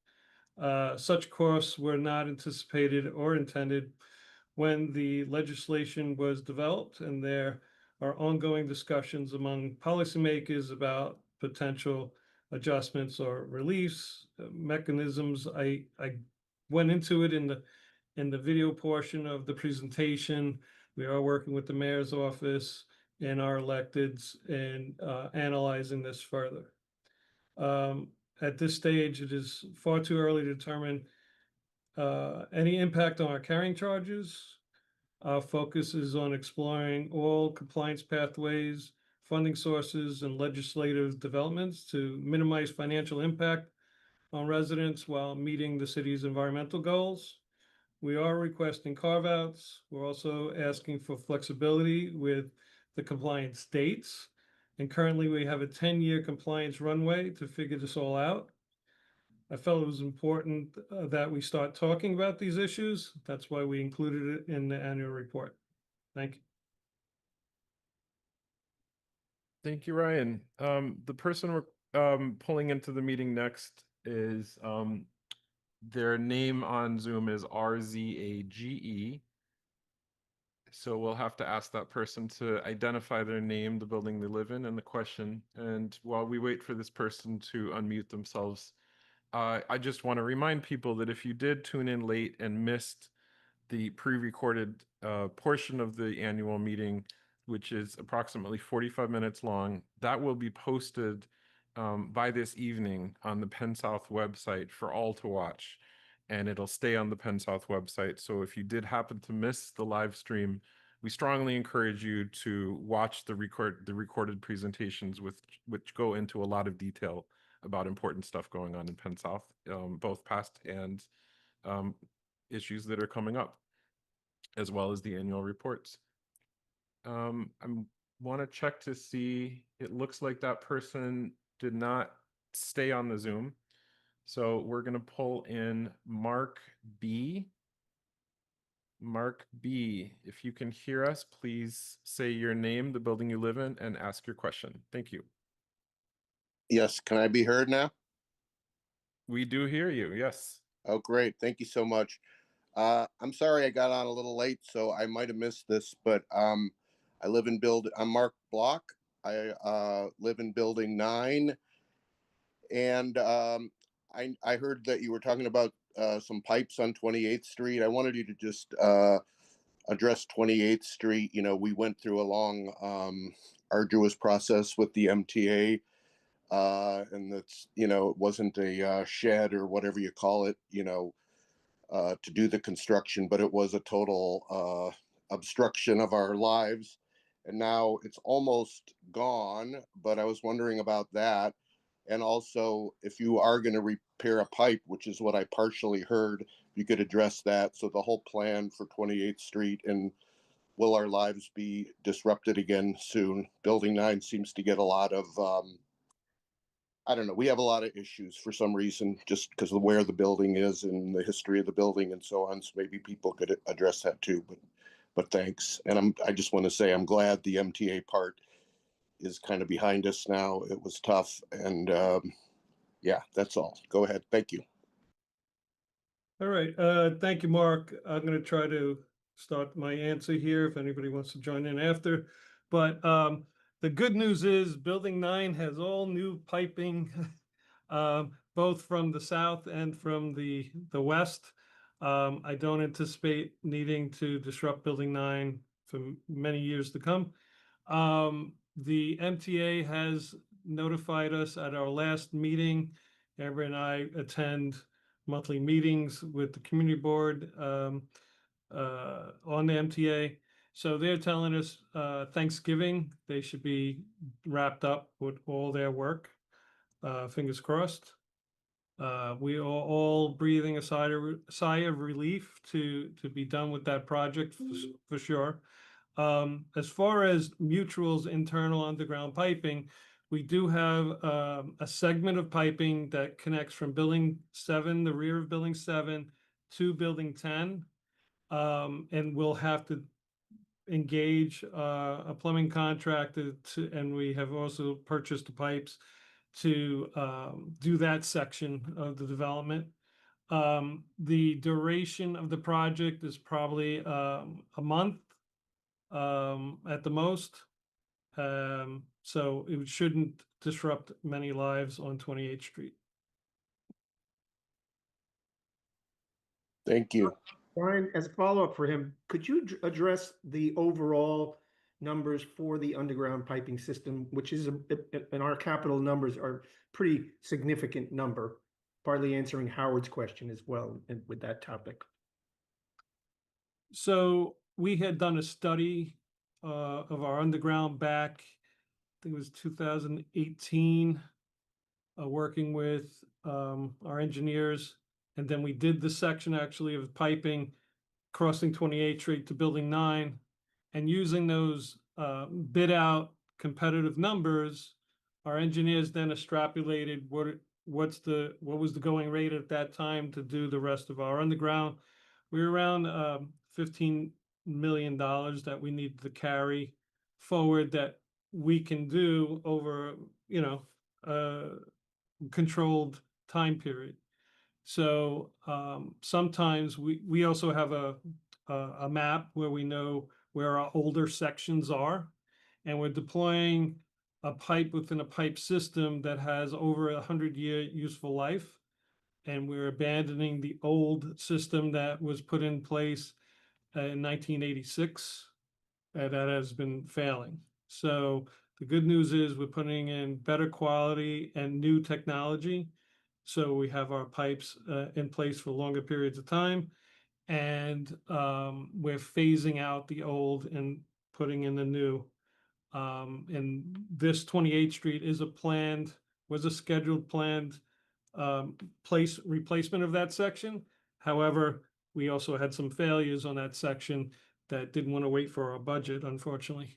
Such costs were not anticipated or intended when the legislation was developed, and there are ongoing discussions among policymakers about potential adjustments or reliefs, mechanisms. I went into it in the video portion of the presentation. We are working with the mayor's office and our electeds and analyzing this further. At this stage, it is far too early to determine any impact on our carrying charges. Our focus is on exploring all compliance pathways, funding sources, and legislative developments to minimize financial impact on residents while meeting the city's environmental goals. We are requesting carve-outs. We're also asking for flexibility with the compliance dates. And currently we have a 10-year compliance runway to figure this all out. I felt it was important that we start talking about these issues. That's why we included it in the annual report. Thank you. Thank you, Ryan. The person we're pulling into the meeting next is their name on Zoom is RZAGE. So we'll have to ask that person to identify their name, the building they live in, and the question. And while we wait for this person to unmute themselves, I just want to remind people that if you did tune in late and missed the pre-recorded portion of the annual meeting, which is approximately 45 minutes long, that will be posted by this evening on the Penn South website for all to watch. And it'll stay on the Penn South website. So if you did happen to miss the live stream, we strongly encourage you to watch the recorded presentations which go into a lot of detail about important stuff going on in Penn South, both past and issues that are coming up, as well as the annual reports. I want to check to see, it looks like that person did not stay on the Zoom. So we're going to pull in Mark B. Mark B, if you can hear us, please say your name, the building you live in, and ask your question. Thank you. Yes, can I be heard now? We do hear you, yes. Oh, great. Thank you so much. I'm sorry I got on a little late, so I might have missed this, but I live in I'm Mark Block. I live in building 9. And I heard that you were talking about some pipes on 28th Street. I wanted you to just address 28th Street. You know, we went through a long, arduous process with the MTA. And that's, you know, it wasn't a shed or whatever you call it, you know, to do the construction, but it was a total obstruction of our lives. And now it's almost gone, but I was wondering about that. And also, if you are going to repair a pipe, which is what I partially heard, you could address that. So the whole plan for 28th Street, and will our lives be disrupted again soon? Building 9 seems to get a lot of, I don't know, we have a lot of issues for some reason, just because of where the building is and the history of the building and so on. So maybe people could address that too, but thanks. And I just want to say, I'm glad the MTA part is kind of behind us now. It was tough. And yeah, that's all. Go ahead. Thank you. All right. Thank you, Mark. I'm going to try to start my answer here if anybody wants to join in after. But the good news is Building 9 has all new piping, both from the south and from the west. I don't anticipate needing to disrupt Building 9 for many years to come. The MTA has notified us at our last meeting. Amber and I attend monthly meetings with the community board on the MTA. So they're telling us Thanksgiving, they should be wrapped up with all their work. Fingers crossed. We are all breathing a sigh of relief to be done with that project for sure. As far as Mutual's internal underground piping, we do have a segment of piping that connects from Building 7, the rear of Building 7, to Building 10. And we'll have to engage a plumbing contractor and we have also purchased the pipes to do that section of the development. The duration of the project is probably a month at the most. So it shouldn't disrupt many lives on 28th Street. Thank you. Brian, as a follow-up for him, could you address the overall numbers for the underground piping system, which is, in our capital numbers, are pretty significant number, partly answering Howard's question as well with that topic. So we had done a study of our underground back, I think it was 2018, working with our engineers. And then we did the section actually of piping crossing 28th Street to Building 9. And using those bid out competitive numbers, our engineers then extrapolated what was the going rate at that time to do the rest of our underground. We were around $15 million that we needed to carry forward that we can do over, controlled time period. So sometimes we also have a map where we know where our older sections are, and we're deploying a pipe within a pipe system that has over 100-year useful life, and we're abandoning the old system that was put in place in 1986 that has been failing. So the good news is we're putting in better quality and new technology. So we have our pipes in place for longer periods of time, and we're phasing out the old and putting in the new. And this 28th Street was a scheduled planned replacement of that section. However, we also had some failures on that section that didn't want to wait for our budget, unfortunately.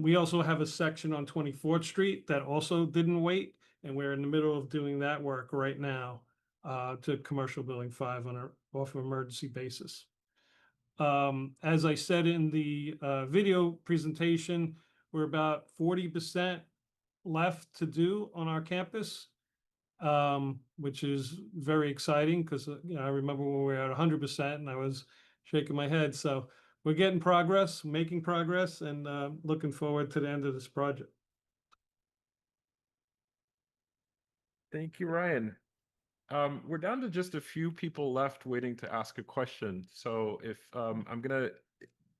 We also have a section on 24th Street that also didn't wait, and we're in the middle of doing that work right now to Commercial Building 5 on off an emergency basis. As I said in the video presentation, we're about 40% left to do on our campus, which is very exciting because I remember when we were at 100% and I was shaking my head. So we're getting progress, making progress, and looking forward to the end of this project. Thank you, Ryan. We're down to just a few people left waiting to ask a question. So if I'm gonna,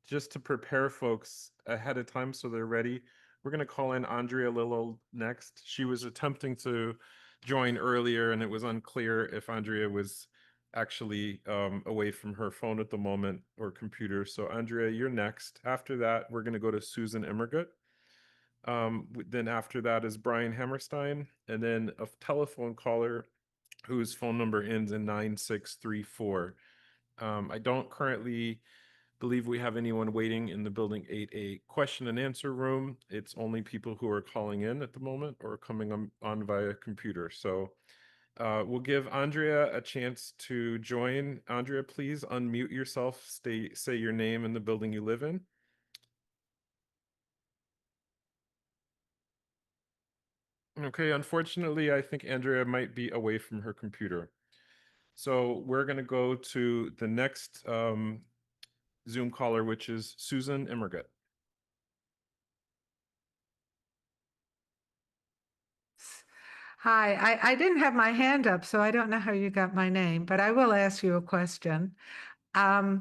just to prepare folks ahead of time so they're ready, we're gonna call in Andrea Lillo next. She was attempting to join earlier and it was unclear if Andrea was actually away from her phone at the moment or computer. So Andrea, you're next. After that, we're gonna go to Susan Immergut. Then after that is Brian Hammerstein, and then a telephone caller whose phone number ends in 9634. I don't currently believe we have anyone waiting in the Building 8A question and answer room. It's only people who are calling in at the moment or coming on via computer. So we'll give Andrea a chance to join. Andrea, please unmute yourself, say your name and the building you live in. Okay, unfortunately, I think Andrea might be away from her computer. So we're going to go to the next Zoom caller, which is Susan Immergut. Hi, I didn't have my hand up, so I don't know how you got my name, but I will ask you a question. I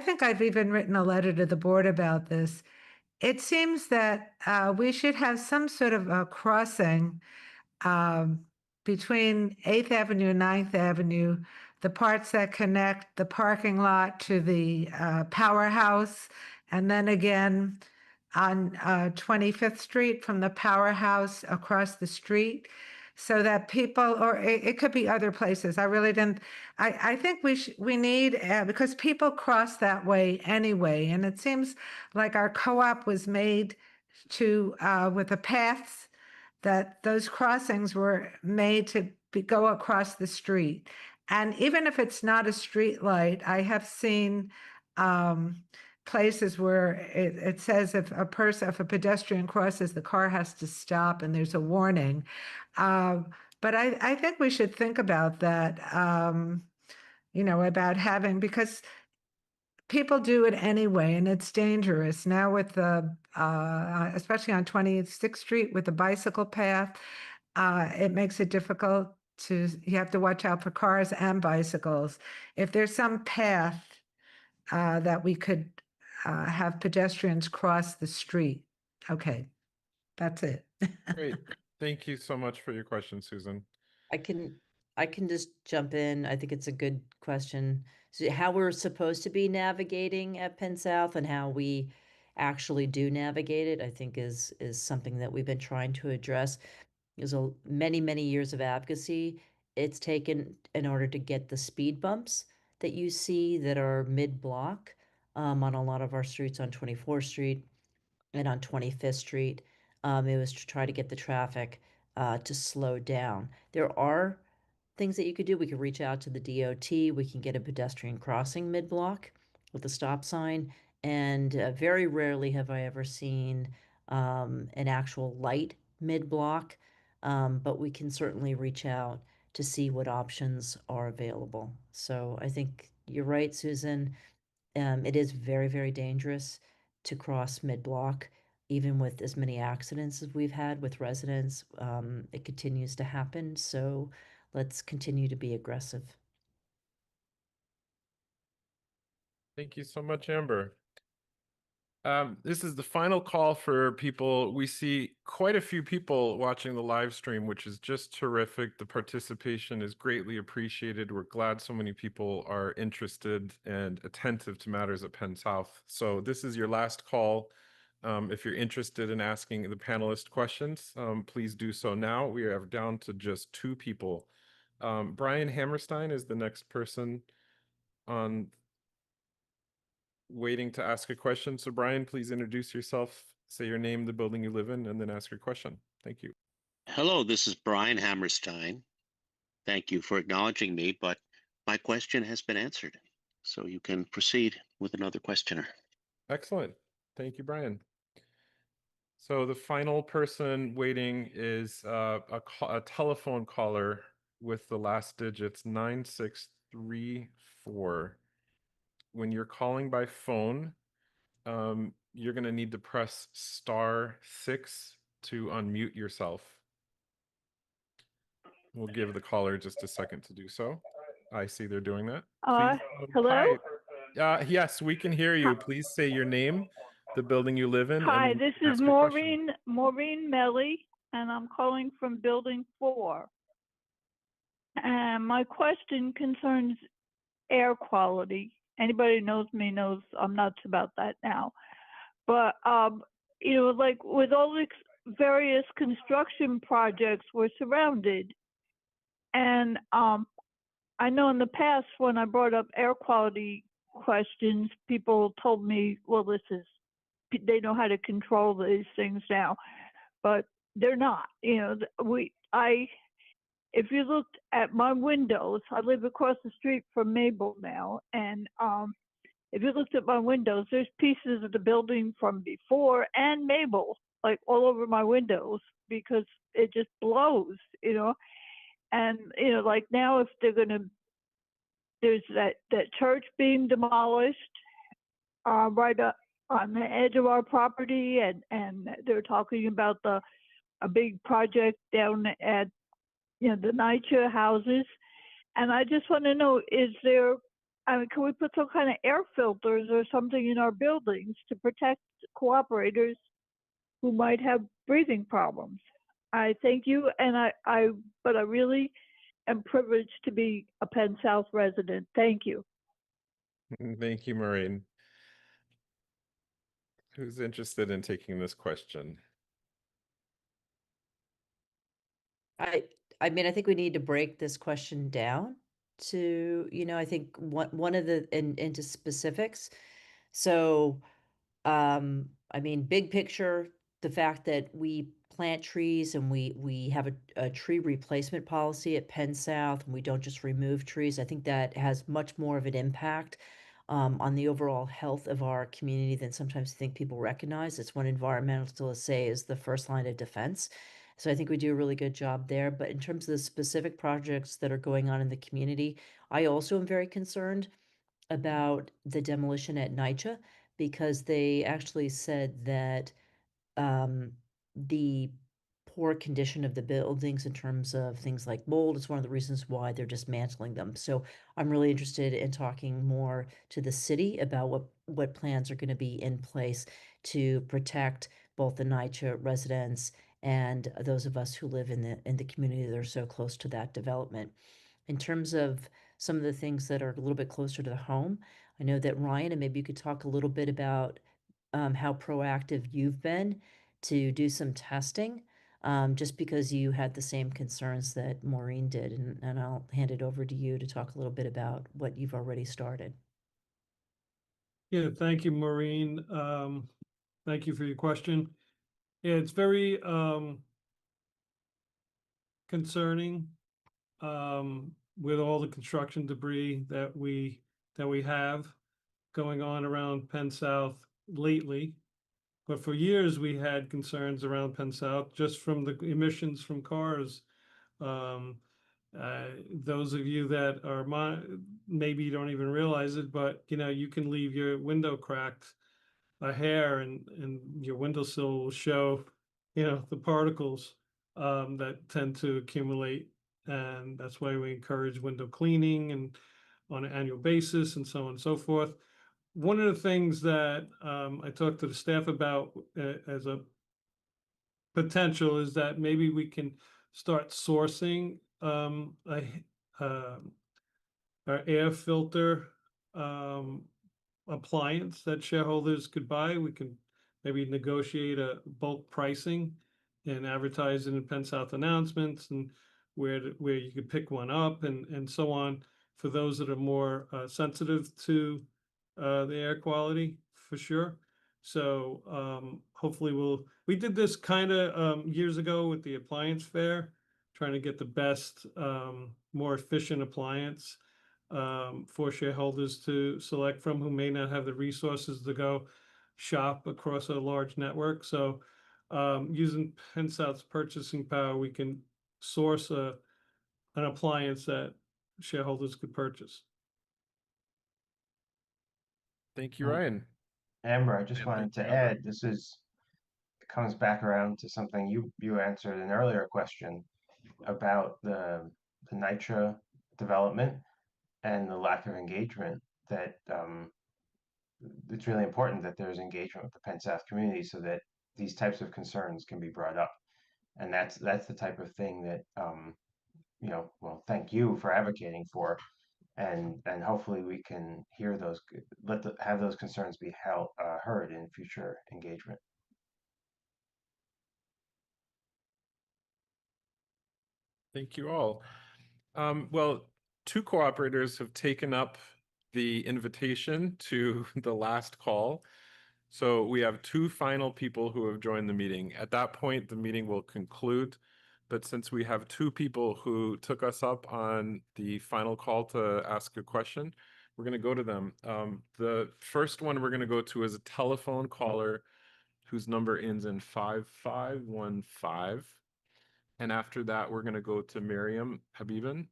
think I've even written a letter to the board about this. It seems that we should have some sort of a crossing between 8th Avenue and 9th Avenue, the parts that connect the parking lot to the powerhouse, and then again on 25th Street from the powerhouse across the street, so that people, or it could be other places. I think we need, because people cross that way anyway, and it seems like our co-op was made to, with the paths, that those crossings were made to go across the street. And even if it's not a street light, I have seen places where it says if a pedestrian crosses, the car has to stop and there's a warning. But I think we should think about that, about having, because people do it anyway, and it's dangerous now with the, especially on 26th Street with the bicycle path. It makes it difficult you have to watch out for cars and bicycles. If there's some path that we could have pedestrians cross the street. Okay, that's it. Great. Thank you so much for your question, Susan. I can just jump in. I think it's a good question. So how we're supposed to be navigating at Penn South and how we actually do navigate it, I think is something that we've been trying to address. There's many years of advocacy it's taken in order to get the speed bumps that you see that are mid-block on a lot of our streets on 24th Street and on 25th Street. It was to try to get the traffic to slow down. There are things that you could do. We could reach out to the DOT. We can get a pedestrian crossing mid-block with a stop sign. And very rarely have I ever seen an actual light mid-block. But we can certainly reach out to see what options are available. So I think you're right, Susan. It is very dangerous to cross mid-block, even with as many accidents as we've had with residents. It continues to happen, so let's continue to be aggressive. Thank you so much, Amber. This is the final call for people. We see quite a few people watching the live stream, which is just terrific. The participation is greatly appreciated. We're glad so many people are interested and attentive to matters at Penn South. So this is your last call. If you're interested in asking the panelist questions, please do so now. We are down to just 2 people. Brian Hammerstein is the next person on waiting to ask a question. So Brian, please introduce yourself, say your name, the building you live in, and then ask your question. Thank you. Hello, this is Brian Hammerstein. Thank you for acknowledging me, but my question has been answered. So you can proceed with another questioner. Excellent. Thank you, Brian. So the final person waiting is a telephone caller with the last digits 9634. When you're calling by phone, you're going to need to press *6 to unmute yourself. We'll give the caller just a second to do so. I see they're doing that. Please, hello? Hi. Yes, we can hear you. Please say your name, the building you live in. Hi, and this is ask your question. Maureen Melly, and I'm calling from Building 4. And my question concerns air quality. Anybody who knows me knows I'm nuts about that now. But, like with all the various construction projects, we're surrounded. And I know in the past when I brought up air quality questions, people told me, well, they know how to control these things now, but they're not. If you looked at my windows, I live across the street from Mabel now, and if you looked at my windows, there's pieces of the building from before and Mabel, like all over my windows, because it just blows, And, like now if there's that church being demolished right up on the edge of our property, and they're talking about a big project down at, the NYCHA houses. And I just want to know, can we put some kind of air filters or something in our buildings to protect cooperators who might have breathing problems? I thank you, and but I really am privileged to be a Penn South resident. Thank you. Thank you, Maureen. Who's interested in taking this question? I mean, I think we need to break this question down to, I think one of the into specifics. So, I mean, big picture, the fact that we plant trees and we have a tree replacement policy at Penn South, and we don't just remove trees, I think that has much more of an impact on the overall health of our community than sometimes I think people recognize. It's what environmentalists say is the first line of defense. So I think we do a really good job there. But in terms of the specific projects that are going on in the community, I also am very concerned about the demolition at NYCHA because they actually said that the poor condition of the buildings in terms of things like mold is one of the reasons why they're dismantling them. So I'm really interested in talking more to the city about what plans are going to be in place to protect both the NYCHA residents and those of us who live in the community that are so close to that development. In terms of some of the things that are a little bit closer to the home, I know that Ryan, and maybe you could talk a little bit about how proactive you've been to do some testing, just because you had the same concerns that Maureen did. And I'll hand it over to you to talk a little bit about what you've already started. Yeah, thank you, Maureen. Thank you for your question. Yeah, it's very concerning with all the construction debris that we have going on around Penn South lately. But for years, we had concerns around Penn South just from the emissions from cars. Those of you that are maybe you don't even realize it, but you can leave your window cracked a hair and your windowsill will show, the particles that tend to accumulate. And that's why we encourage window cleaning and on an annual basis and so on and so forth. One of the things that I talked to the staff about as a potential is that maybe we can start sourcing our air filter appliance that shareholders could buy. We can maybe negotiate a bulk pricing and advertise it in Penn South announcements and where you could pick one up and so on for those that are more sensitive to the air quality for sure. So hopefully we did this kind of years ago with the appliance fair, trying to get the best, more efficient appliance for shareholders to select from who may not have the resources to go shop across a large network. So using Penn South's purchasing power, we can source an appliance that shareholders could purchase. Thank you, Ryan. Amber, I just wanted to add, it comes back around to something you answered an earlier question about the NYCHA development and the lack of engagement. That it's really important that there's engagement with the Penn South community so that these types of concerns can be brought up. And that's the type of thing that well, thank you for advocating for, and hopefully we can hear those, have those concerns be heard in future engagement. Thank you all. Well, two cooperators have taken up the invitation to the last call. So we have two final people who have joined the meeting. At that point, the meeting will conclude. But since we have two people who took us up on the final call to ask a question, we're going to go to them. The first one we're going to go to is a telephone caller whose number ends in 5515. And after that, we're going to go to Miriam Habiban.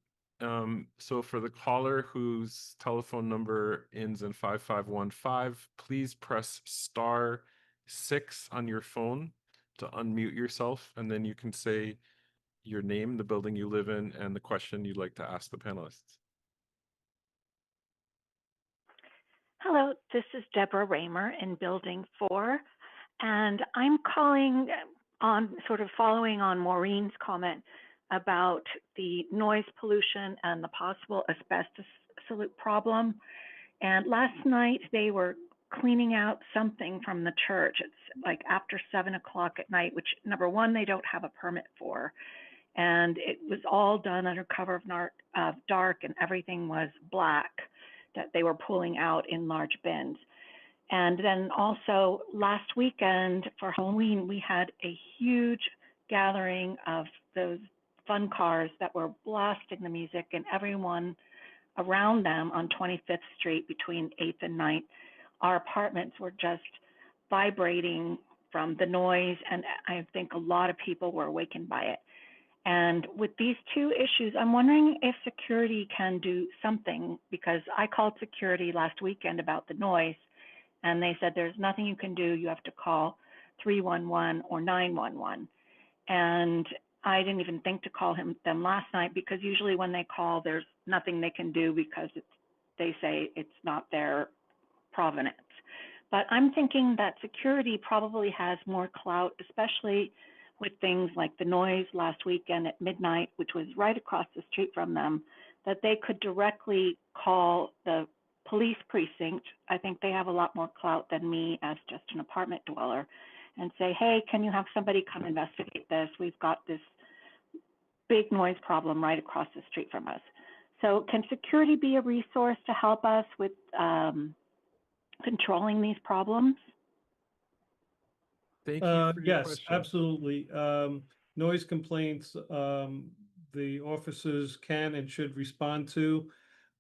So for the caller whose telephone number ends in 5515, please press *6 on your phone to unmute yourself, and then you can say your name, the building you live in, and the question you'd like to ask the panelists. Hello, this is Deborah Raymer in Building 4, and I'm calling on sort of following on Maureen's comment about the noise pollution and the possible asbestos problem. And last night they were cleaning out something from the church. It's like after 7 o'clock at night, which number one, they don't have a permit for. And it was all done under cover of dark, and everything was black that they were pulling out in large bins. And then also last weekend for Halloween, we had a huge gathering of those fun cars that were blasting the music, and everyone around them on 25th Street between 8th and 9th, our apartments were just vibrating from the noise, and I think a lot of people were awakened by it. And with these two issues, I'm wondering if security can do something, because I called security last weekend about the noise, and they said there's nothing you can do. You have to call 311 or 911. And I didn't even think to call them last night, because usually when they call, there's nothing they can do because they say it's not their provenance. But I'm thinking that security probably has more clout, especially with things like the noise last weekend at midnight, which was right across the street from them, that they could directly call the police precinct. I think they have a lot more clout than me as just an apartment dweller, and say, hey, can you have somebody come investigate this? We've got this big noise problem right across the street from us. So can security be a resource to help us with controlling these problems? Thank you for your Yes, question. absolutely. Noise complaints, the officers can and should respond to.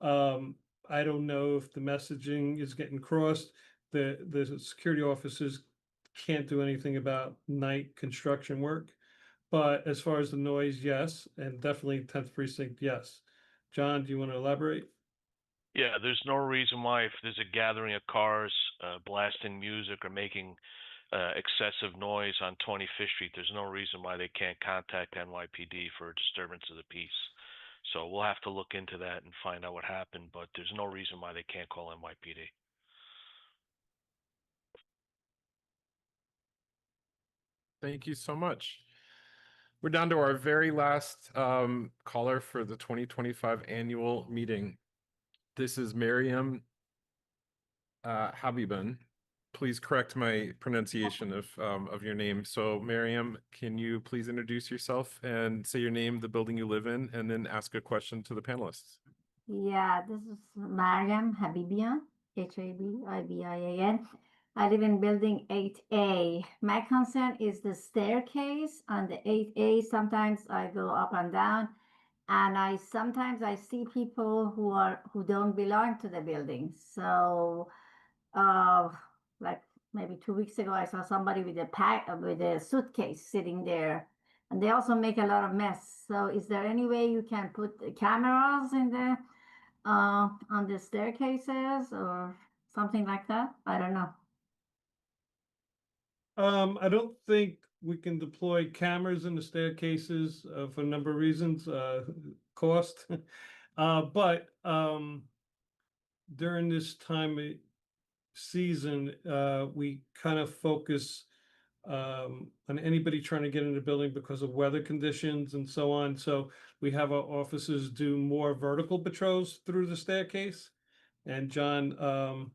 I don't know if the messaging is getting crossed. The security officers can't do anything about night construction work. But as far as the noise, yes, and definitely 10th precinct, yes. John, do you want to elaborate? Yeah, there's no reason why, if there's a gathering of cars blasting music or making excessive noise on 25th Street, there's no reason why they can't contact NYPD for a disturbance of the peace. So we'll have to look into that and find out what happened, but there's no reason why they can't call NYPD. Thank you so much. We're down to our very last caller for the 2025 annual meeting. This is Miriam Habiban. Please correct my pronunciation of your name. So Miriam, can you please introduce yourself and say your name, the building you live in, and then ask a question to the panelists? Yeah, this is Mariam Habibian, Habibian. I live in building 8A. My concern is the staircase on the 8A. Sometimes I go up and down, and sometimes I see people who don't belong to the building. So, like maybe 2 weeks ago, I saw somebody with a suitcase sitting there, and they also make a lot of mess. So, is there any way you can put the cameras in the on the staircases or something like that? I don't know. I don't think we can deploy cameras in the staircases for a number of reasons, cost. But during this time of season, we kind of focus on anybody trying to get in the building because of weather conditions and so on. So we have our officers do more vertical patrols through the staircase. And John,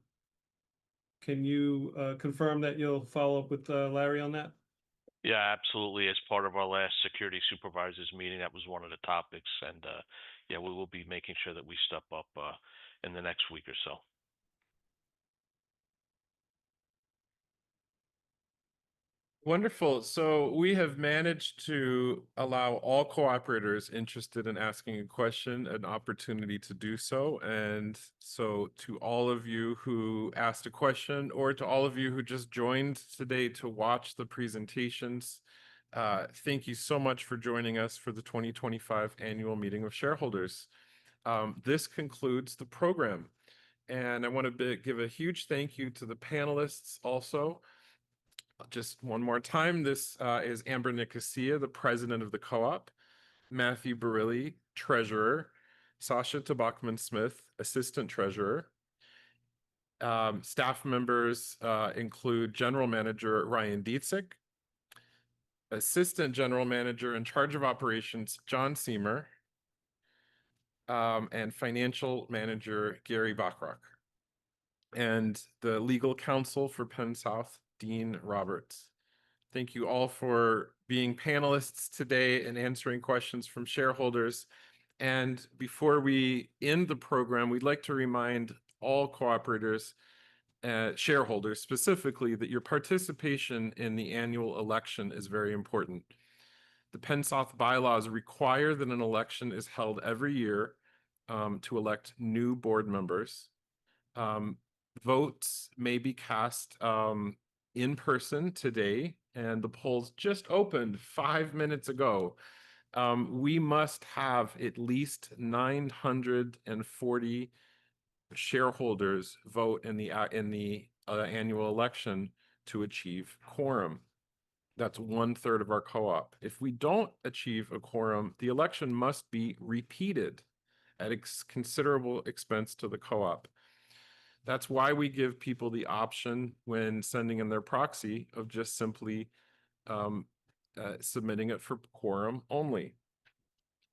can you confirm that you'll follow up with Larry on that? Yeah, absolutely. As part of our last security supervisors meeting, that was one of the topics. And yeah, we will be making sure that we step up in the next week or so. Wonderful. So we have managed to allow all cooperators interested in asking a question an opportunity to do so. And so to all of you who asked a question, or to all of you who just joined today to watch the presentations, thank you so much for joining us for the 2025 annual meeting of shareholders. This concludes the program. And I want to give a huge thank you to the panelists also. Just one more time, this is Amber Nicosia, the president of the co-op, Matthew Barilli, treasurer, Sasha Tabachman-Smith, assistant treasurer. Staff members include general manager Ryan Dietzick, assistant general manager in charge of operations John Seymour, and financial manager Gary Bachrock, and the legal counsel for Penn South, Dean Roberts. Thank you all for being panelists today and answering questions from shareholders. And before we end the program, we'd like to remind all cooperators, shareholders specifically, that your participation in the annual election is very important. The Penn South bylaws require that an election is held every year, to elect new board members. Votes may be cast in person today, and the polls just opened 5 minutes ago. We must have at least 940 shareholders vote in the annual election to achieve quorum. That's 1/3 of our co-op. If we don't achieve a quorum, the election must be repeated at considerable expense to the co-op. That's why we give people the option when sending in their proxy of just simply submitting it for quorum only.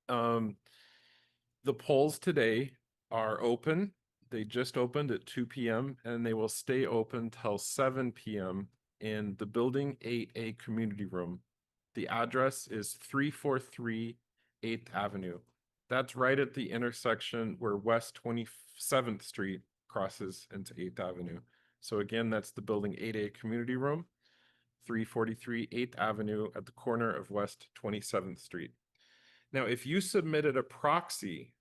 The polls today are open. They just opened at 2 p.m. and they will stay open till 7 p.m. in the Building 8A Community Room. The address is 343 8th Avenue. That's right at the intersection where West 27th Street crosses into 8th Avenue. So again, that's the Building 8A Community Room, 343 8th Avenue at the corner of West 27th Street. Now, if you submitted a proxy,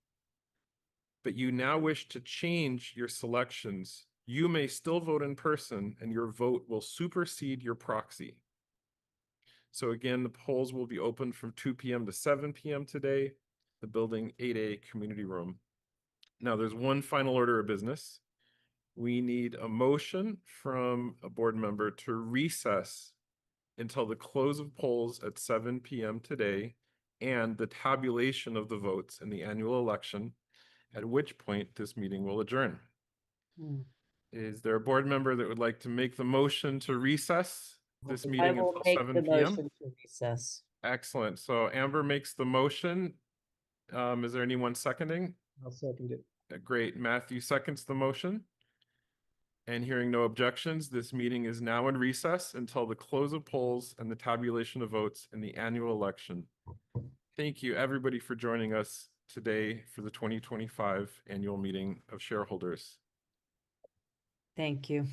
but you now wish to change your selections, you may still vote in person and your vote will supersede your proxy. So again, the polls will be open from 2 p.m. to 7 p.m. today, the Building 8A Community Room. Now, there's one final order of business. We need a motion from a board member to recess until the close of polls at 7 p.m. today and the tabulation of the votes in the annual election, at which point this meeting will adjourn. Is there a board member that would like to make the motion to recess this meeting until 7 p.m.? To recess. Excellent. So Amber makes the motion. Is there anyone seconding? I'll second it. Great. Matthew seconds the motion. And hearing no objections, this meeting is now in recess until the close of polls and the tabulation of votes in the annual election. Thank you, everybody, for joining us today for the 2025 annual meeting of shareholders. Thank you.